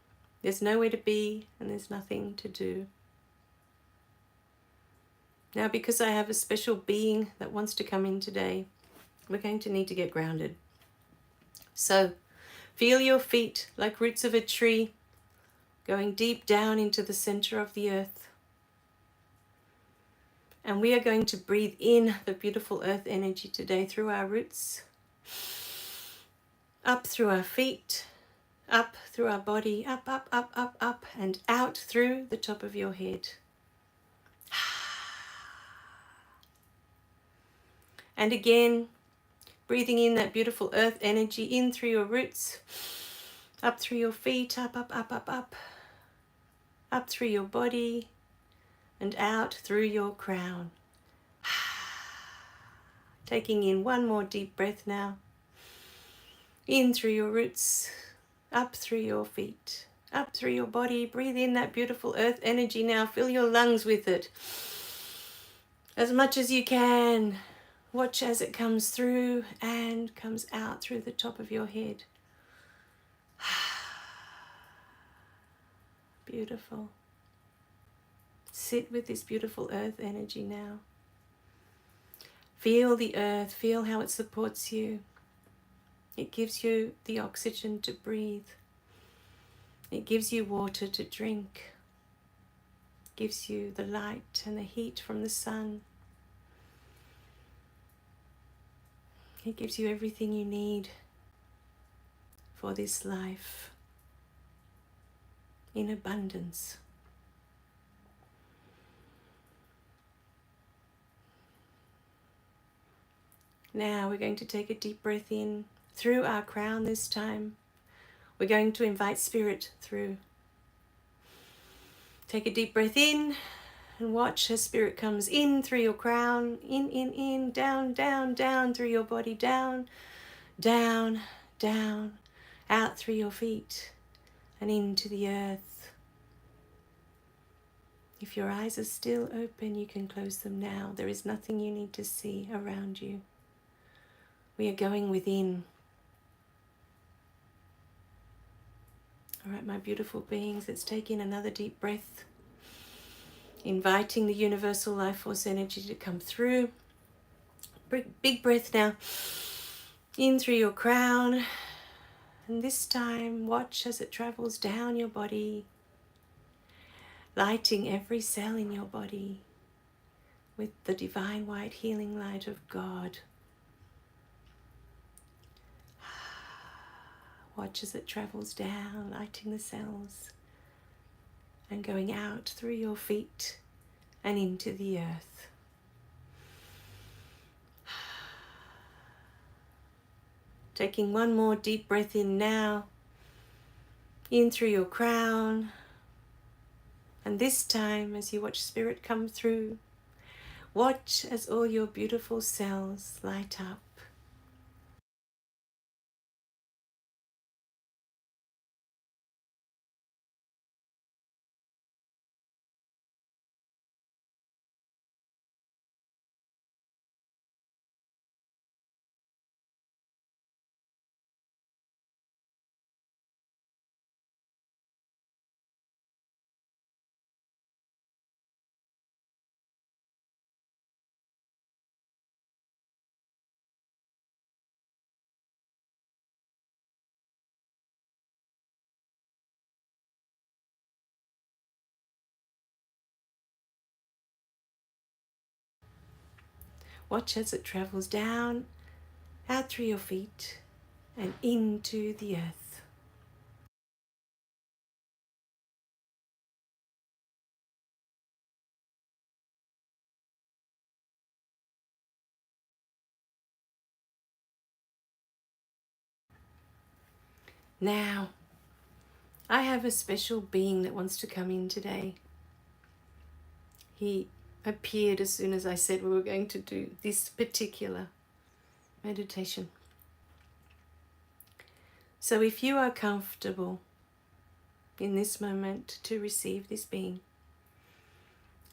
There's nowhere to be and there's nothing to do. Now, because I have a special being that wants to come in today, we're going to need to get grounded. So, feel your feet like roots of a tree going deep down into the center of the earth. And we are going to breathe in the beautiful earth energy today through our roots, up through our feet, up through our body, up, up, up, up, up, and out through the top of your head. And again, breathing in that beautiful earth energy in through your roots, up through your feet, up, up, up, up, up, up through your body, and out through your crown. Taking in one more deep breath now. In through your roots, up through your feet, up through your body. Breathe in that beautiful earth energy now. Fill your lungs with it as much as you can. Watch as it comes through and comes out through the top of your head. Beautiful. Sit with this beautiful earth energy now. Feel the earth, feel how it supports you. It gives you the oxygen to breathe. It gives you water to drink. It gives you the light and the heat from the sun. It gives you everything you need for this life in abundance. Now we're going to take a deep breath in through our crown this time. We're going to invite spirit through. Take a deep breath in and watch as spirit comes in through your crown, in, down, down, down through your body, down, down, down, out through your feet and into the earth. If your eyes are still open, you can close them now. There is nothing you need to see around you. We are going within. All right, my beautiful beings, let's take in another deep breath, inviting the universal life force energy to come through. Big breath now, in through your crown, and this time watch as it travels down your body, lighting every cell in your body with the divine white healing light of God. Watch as it travels down, lighting the cells and going out through your feet and into the earth. Taking one more deep breath in now, in through your crown. And this time, as you watch spirit come through, watch as all your beautiful cells light up. Watch as it travels down, out through your feet and into the earth. Now, I have a special being that wants to come in today. He appeared as soon as I said we were going to do this particular meditation. So if you are comfortable in this moment to receive this being,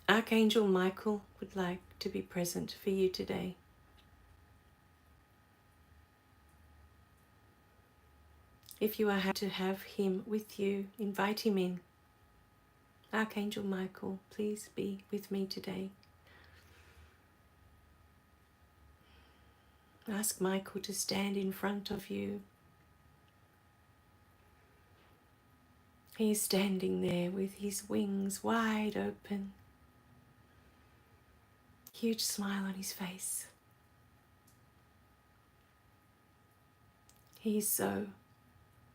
Archangel Michael would like to be present for you today. If you are happy to have him with you, invite him in. Archangel Michael, please be with me today. Ask Michael to stand in front of you. He's standing there with his wings wide open, huge smile on his face. He's so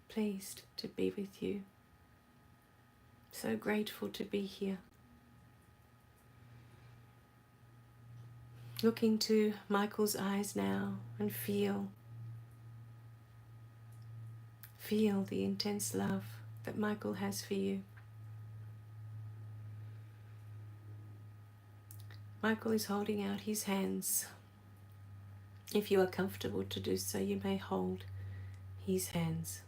pleased to be with you, so grateful to be here. Look into Michael's eyes now and feel the intense love that Michael has for you. Michael is holding out his hands. If you are comfortable to do so, you may hold his hands.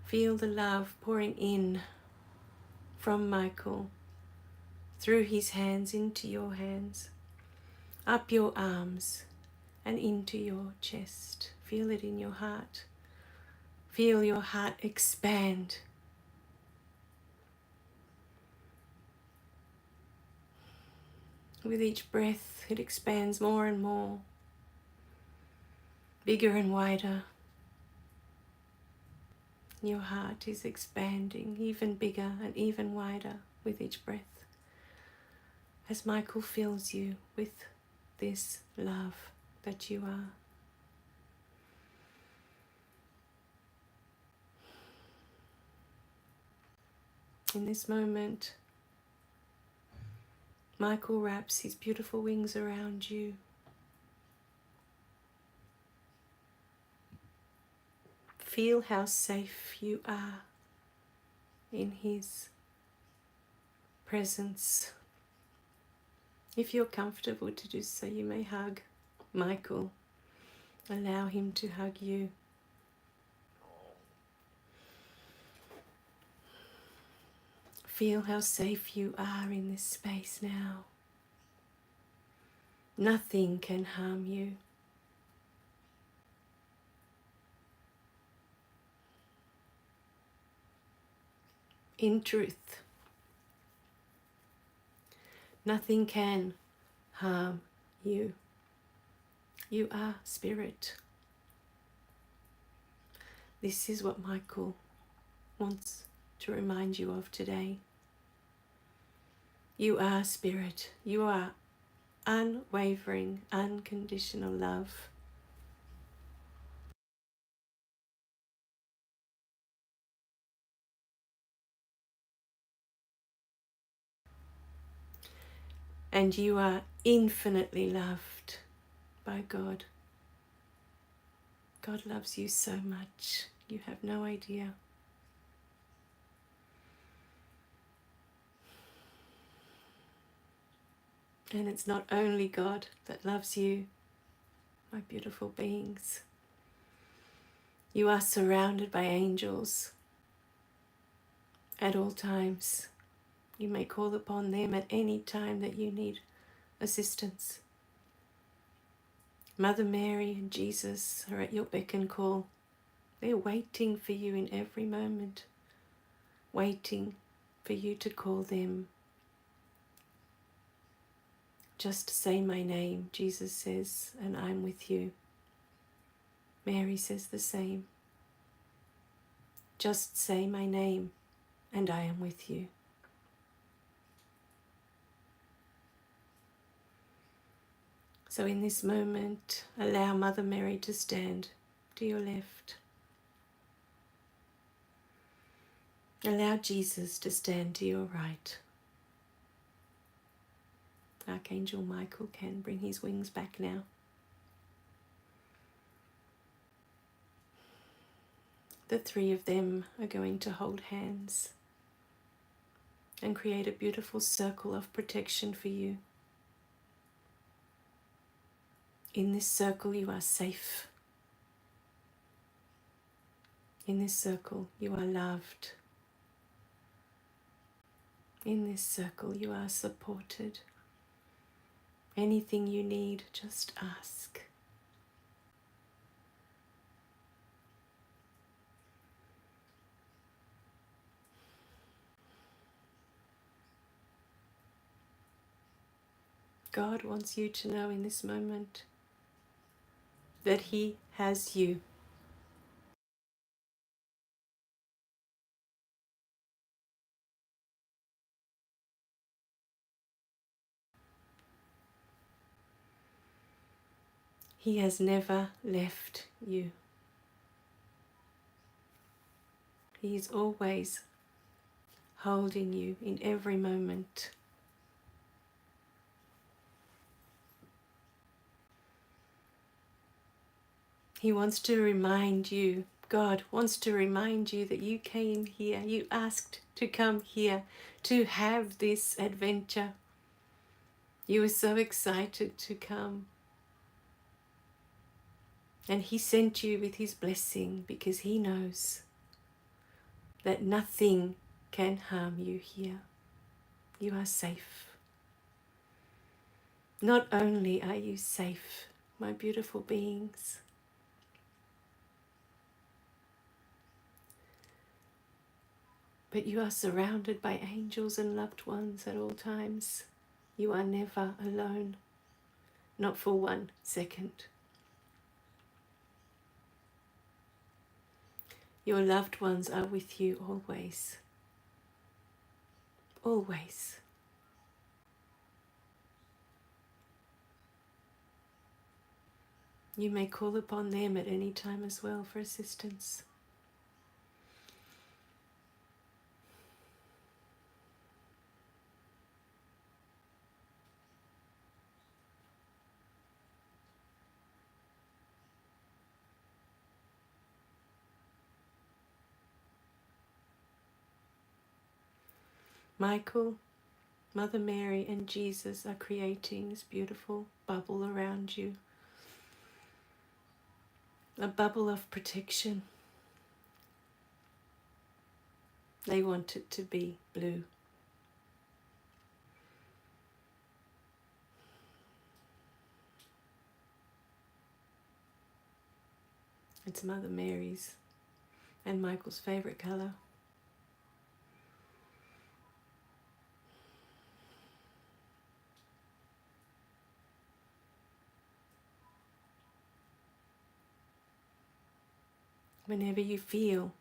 Feel the love pouring in from Michael through his hands into your hands, up your arms and into your chest. Feel it in your heart. Feel your heart expand. With each breath, it expands more and more, bigger and wider. Your heart is expanding even bigger and even wider with each breath, as Michael fills you with this love that you are. In this moment, Michael wraps his beautiful wings around you. Feel how safe you are in his presence. If you're comfortable to do so, you may hug Michael. Allow him to hug you. Feel how safe you are in this space now. Nothing can harm you. In truth, nothing can harm you. You are spirit. This is what Michael wants to remind you of today. You are spirit. You are unwavering, unconditional love. And you are infinitely loved by God. God loves you so much. You have no idea. And it's not only God that loves you, my beautiful beings. You are surrounded by angels at all times. You may call upon them at any time that you need assistance. Mother Mary and Jesus are at your beck and call. They're waiting for you in every moment, waiting for you to call them. Just say my name, Jesus says, and I'm with you. Mary says the same. Just say my name, and I am with you. So in this moment, allow Mother Mary to stand to your left. Allow Jesus to stand to your right. Archangel Michael can bring his wings back now. The three of them are going to hold hands and create a beautiful circle of protection for you. In this circle, you are safe. In this circle, you are loved. In this circle, you are supported. Anything you need, just ask. God wants you to know in this moment that He has you. He has never left you. He is always holding you in every moment. He wants to remind you, God wants to remind you that you came here, you asked to come here, to have this adventure. You were so excited to come. And He sent you with His blessing because He knows that nothing can harm you here. You are safe. Not only are you safe, my beautiful beings, but you are surrounded by angels and loved ones at all times. You are never alone, not for 1 second. Your loved ones are with you always. Always. You may call upon them at any time as well for assistance. Michael, Mother Mary and Jesus are creating this beautiful bubble around you. A bubble of protection. They want it to be blue. It's Mother Mary's and Michael's favorite color. Whenever you feel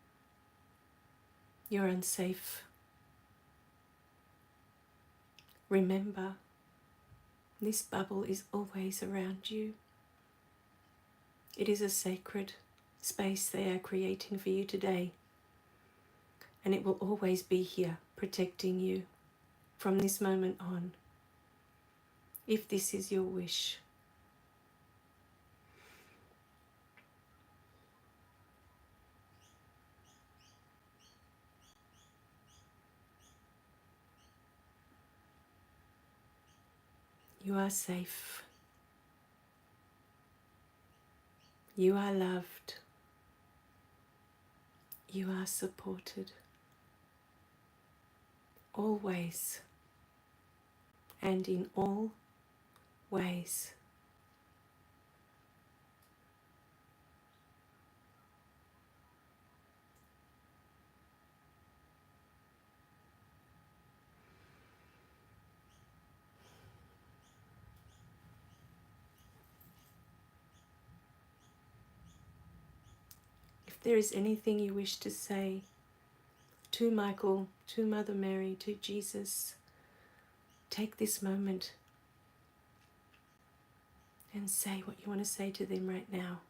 you're unsafe, remember this bubble is always around you. It is a sacred space they are creating for you today, and it will always be here protecting you from this moment on, if this is your wish. You are safe. You are loved. You are supported. Always and in all ways. If there is anything you wish to say to Michael, to Mother Mary, to Jesus, take this moment and say what you want to say to them right now.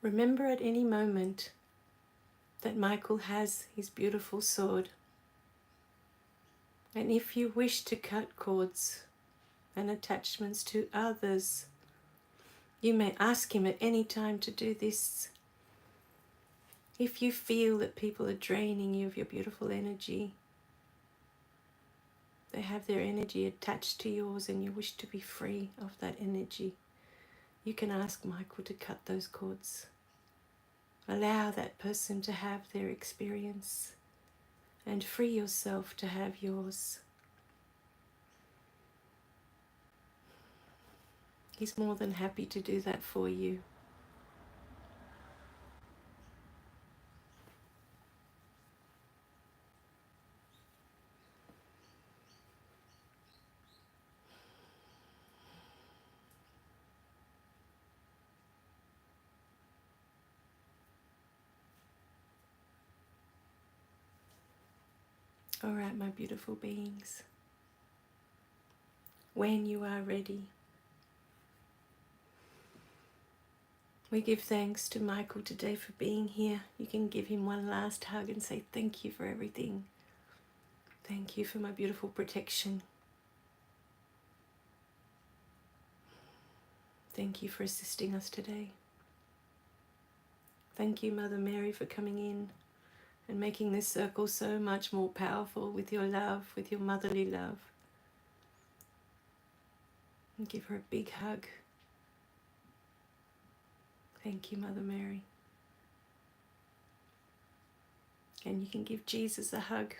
Remember at any moment that Michael has his beautiful sword. And if you wish to cut cords and attachments to others, you may ask him at any time to do this. If you feel that people are draining you of your beautiful energy, They have their energy attached to yours and you wish to be free of that energy. You can ask Michael to cut those cords. Allow that person to have their experience and free yourself to have yours. He's more than happy to do that for you. All right, my beautiful beings. When you are ready, we give thanks to Michael today for being here. You can give him one last hug and say thank you for everything. Thank you for my beautiful protection. Thank you for assisting us today. Thank you, Mother Mary, for coming in and making this circle so much more powerful with your love, with your motherly love. And give her a big hug. Thank you, Mother Mary. And you can give Jesus a hug.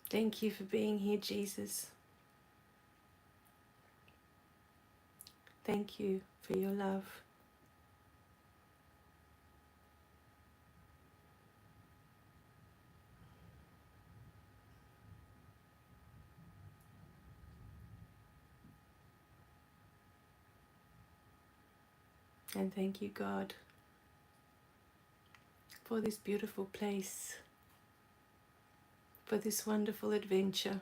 Thank you for being here, Jesus. Thank you for your love. And thank you, God, for this beautiful place, for this wonderful adventure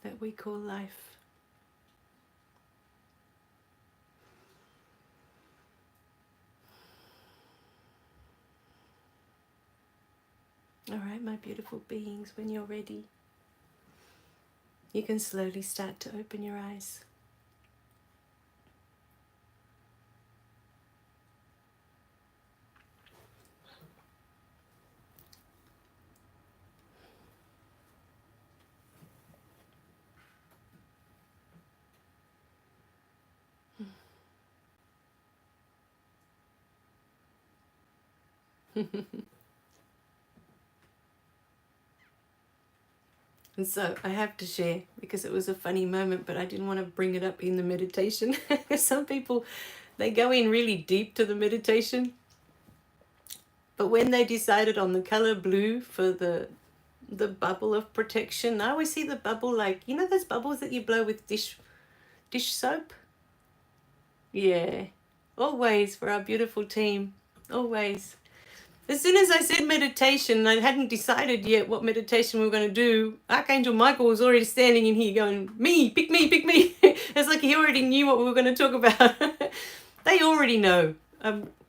that we call life. All right, my beautiful beings, when you're ready, you can slowly start to open your eyes. And so I have to share, because it was a funny moment, but I didn't want to bring it up in the meditation. Some people, they go in really deep to the meditation, but when they decided on the color blue for the bubble of protection, I always see the bubble like, you know those bubbles that you blow with dish soap? Yeah, always for our beautiful team, always. As soon as I said meditation, I hadn't decided yet what meditation we were going to do. Archangel Michael was already standing in here going, me, pick me, pick me. It's like he already knew what we were going to talk about. They already know.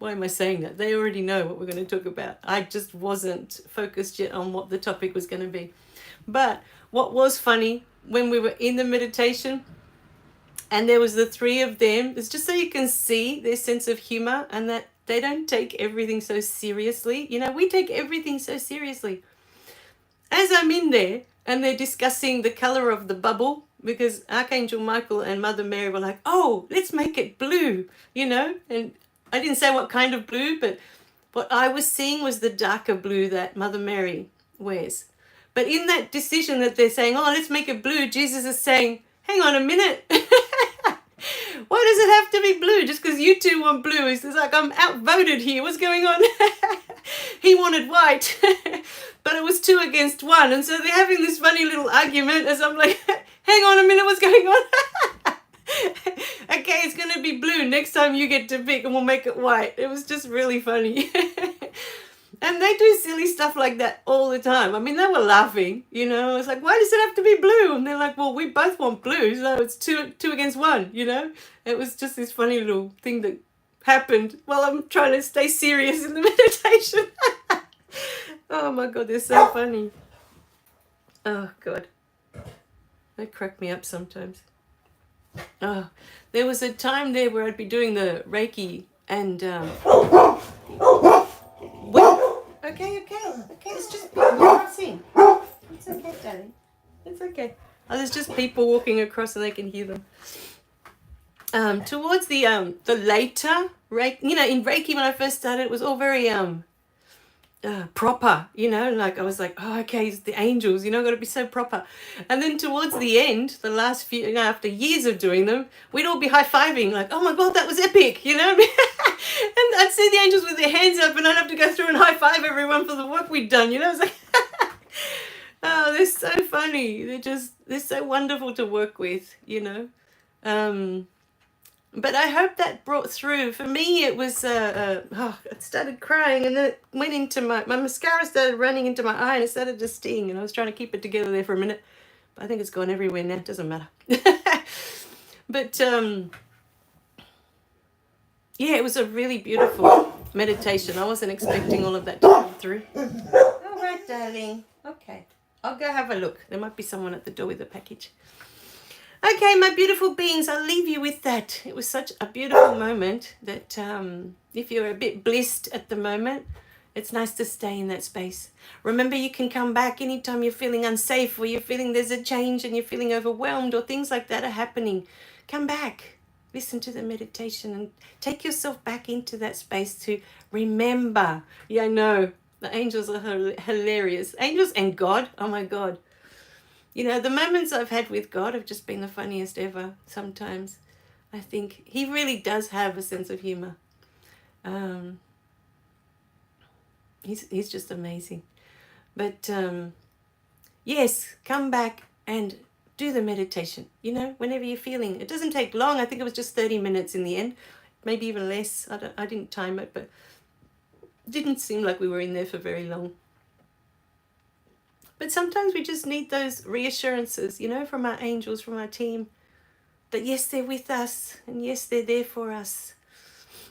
Why am I saying that? They already know what we're going to talk about. I just wasn't focused yet on what the topic was going to be. But what was funny, when we were in the meditation, and there was the three of them, it's just so you can see their sense of humor and that they don't take everything so seriously. You know, we take everything so seriously. As I'm in there and they're discussing the color of the bubble, because Archangel Michael and Mother Mary were like, oh, let's make it blue, you know? And I didn't say what kind of blue, but what I was seeing was the darker blue that Mother Mary wears. But in that decision that they're saying, oh, let's make it blue, Jesus is saying, hang on a minute. Why does it have to be blue? Just because you two want blue. It's like, I'm outvoted here. What's going on? He wanted white. But it was 2 against 1. And so they're having this funny little argument as I'm like, hang on a minute, what's going on? Okay, it's going to be blue. Next time you get to pick and we'll make it white. It was just really funny. And they do silly stuff like that all the time. I mean, they were laughing, you know. It's like, why does it have to be blue? And they're like, well, we both want blue, so it's two against 1, you know. It was just this funny little thing that happened while I'm trying to stay serious in the meditation. Oh my God, they're so funny. Oh God, they crack me up sometimes. Oh, there was a time there where I'd be doing the Reiki and okay, it's just people crossing. It's okay, darling. It's okay. Oh, there's just people walking across and they can hear them. Towards the later Reiki, in Reiki when I first started, it was all very proper, like I was like, oh, okay, it's the angels, got to be so proper. And then towards the end, the last few, after years of doing them, we'd all be high-fiving, like, oh my God, that was epic, And I'd see the angels with their hands up and I'd have to go through and high-five everyone for the work we'd done, It's like, oh, they're so funny. They're so wonderful to work with, But I hope that brought through. For me, it was, I started crying and then it went into my mascara started running into my eye and it started to sting and I was trying to keep it together there for a minute. But I think it's gone everywhere now. It doesn't matter. But, yeah, it was a really beautiful meditation. I wasn't expecting all of that to come through. All right, darling. Okay. I'll go have a look. There might be someone at the door with a package. Okay, my beautiful beings, I'll leave you with that. It was such a beautiful moment that if you're a bit blissed at the moment, it's nice to stay in that space. Remember, you can come back anytime you're feeling unsafe or you're feeling there's a change and you're feeling overwhelmed or things like that are happening. Come back, listen to the meditation and take yourself back into that space to remember. Yeah, I know, the angels are hilarious. Angels and God, oh my God. The moments I've had with God have just been the funniest ever sometimes. I think he really does have a sense of humor. He's just amazing. But yes, come back and do the meditation, whenever you're feeling. It doesn't take long. I think it was just 30 minutes in the end, maybe even less. I didn't time it, but it didn't seem like we were in there for very long. But sometimes we just need those reassurances, from our angels, from our team, that yes, they're with us and yes, they're there for us.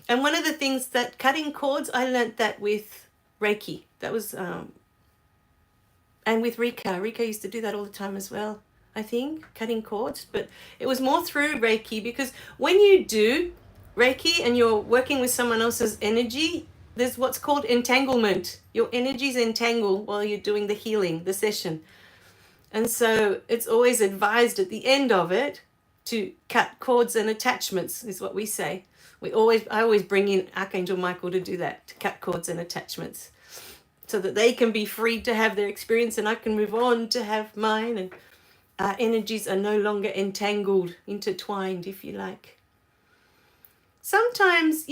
And one of the things that cutting cords, I learnt that with Reiki. That was, and with Rikka. Rikka used to do that all the time as well, I think, cutting cords. But it was more through Reiki because when you do Reiki and you're working with someone else's energy, there's what's called entanglement. Your energies entangle while you're doing the healing, the session. And so it's always advised at the end of it to cut cords and attachments, is what we say. I always bring in Archangel Michael to do that, to cut cords and attachments, so that they can be free to have their experience and I can move on to have mine. And our energies are no longer entangled, intertwined, if you like. Sometimes,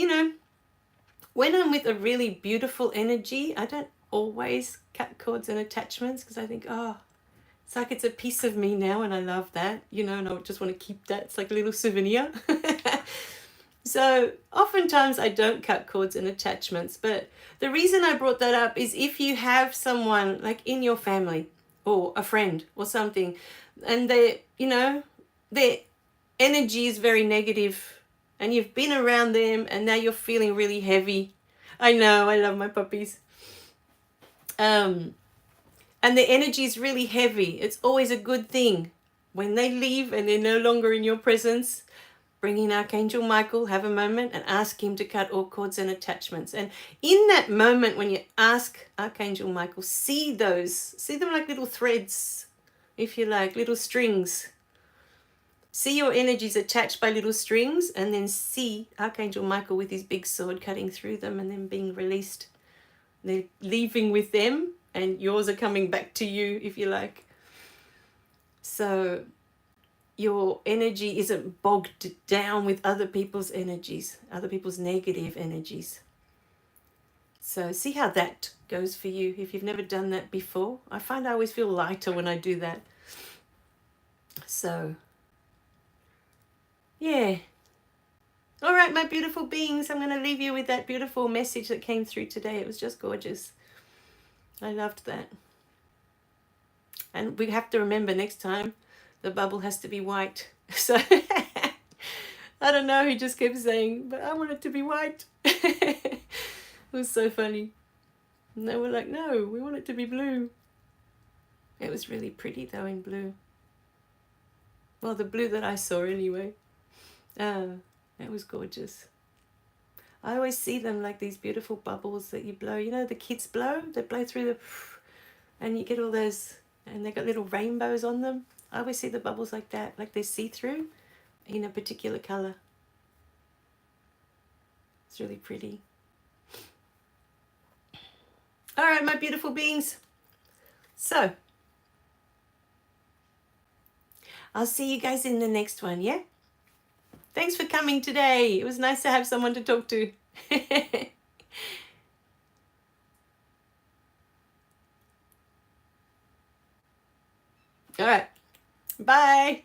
when I'm with a really beautiful energy, I don't always cut cords and attachments because I think, it's like it's a piece of me now and I love that, and I just want to keep that. It's like a little souvenir. So oftentimes I don't cut cords and attachments, but the reason I brought that up is if you have someone like in your family or a friend or something and their energy is very negative, and you've been around them and now you're feeling really heavy. I know, I love my puppies. And the energy is really heavy. It's always a good thing. When they leave and they're no longer in your presence, bring in Archangel Michael, have a moment and ask him to cut all cords and attachments. And in that moment when you ask Archangel Michael, see them like little threads, if you like, little strings. See your energies attached by little strings and then see Archangel Michael with his big sword cutting through them and then being released. They're leaving with them and yours are coming back to you, if you like. So your energy isn't bogged down with other people's energies, other people's negative energies. So see how that goes for you if you've never done that before. I find I always feel lighter when I do that. So yeah. All right, my beautiful beings, I'm going to leave you with that beautiful message that came through today. It was just gorgeous. I loved that. And we have to remember next time the bubble has to be white. So I don't know, he just kept saying, but I want it to be white. It was so funny. And they were like, no, we want it to be blue. It was really pretty though in blue. Well, the blue that I saw anyway. It was gorgeous. I always see them like these beautiful bubbles that you blow. You know, the kids blow? They blow through the... And you get all those... And they got little rainbows on them. I always see the bubbles like that, like they're see-through in a particular colour. It's really pretty. All right, my beautiful beings. So, I'll see you guys in the next one, yeah? Thanks for coming today. It was nice to have someone to talk to. All right. Bye.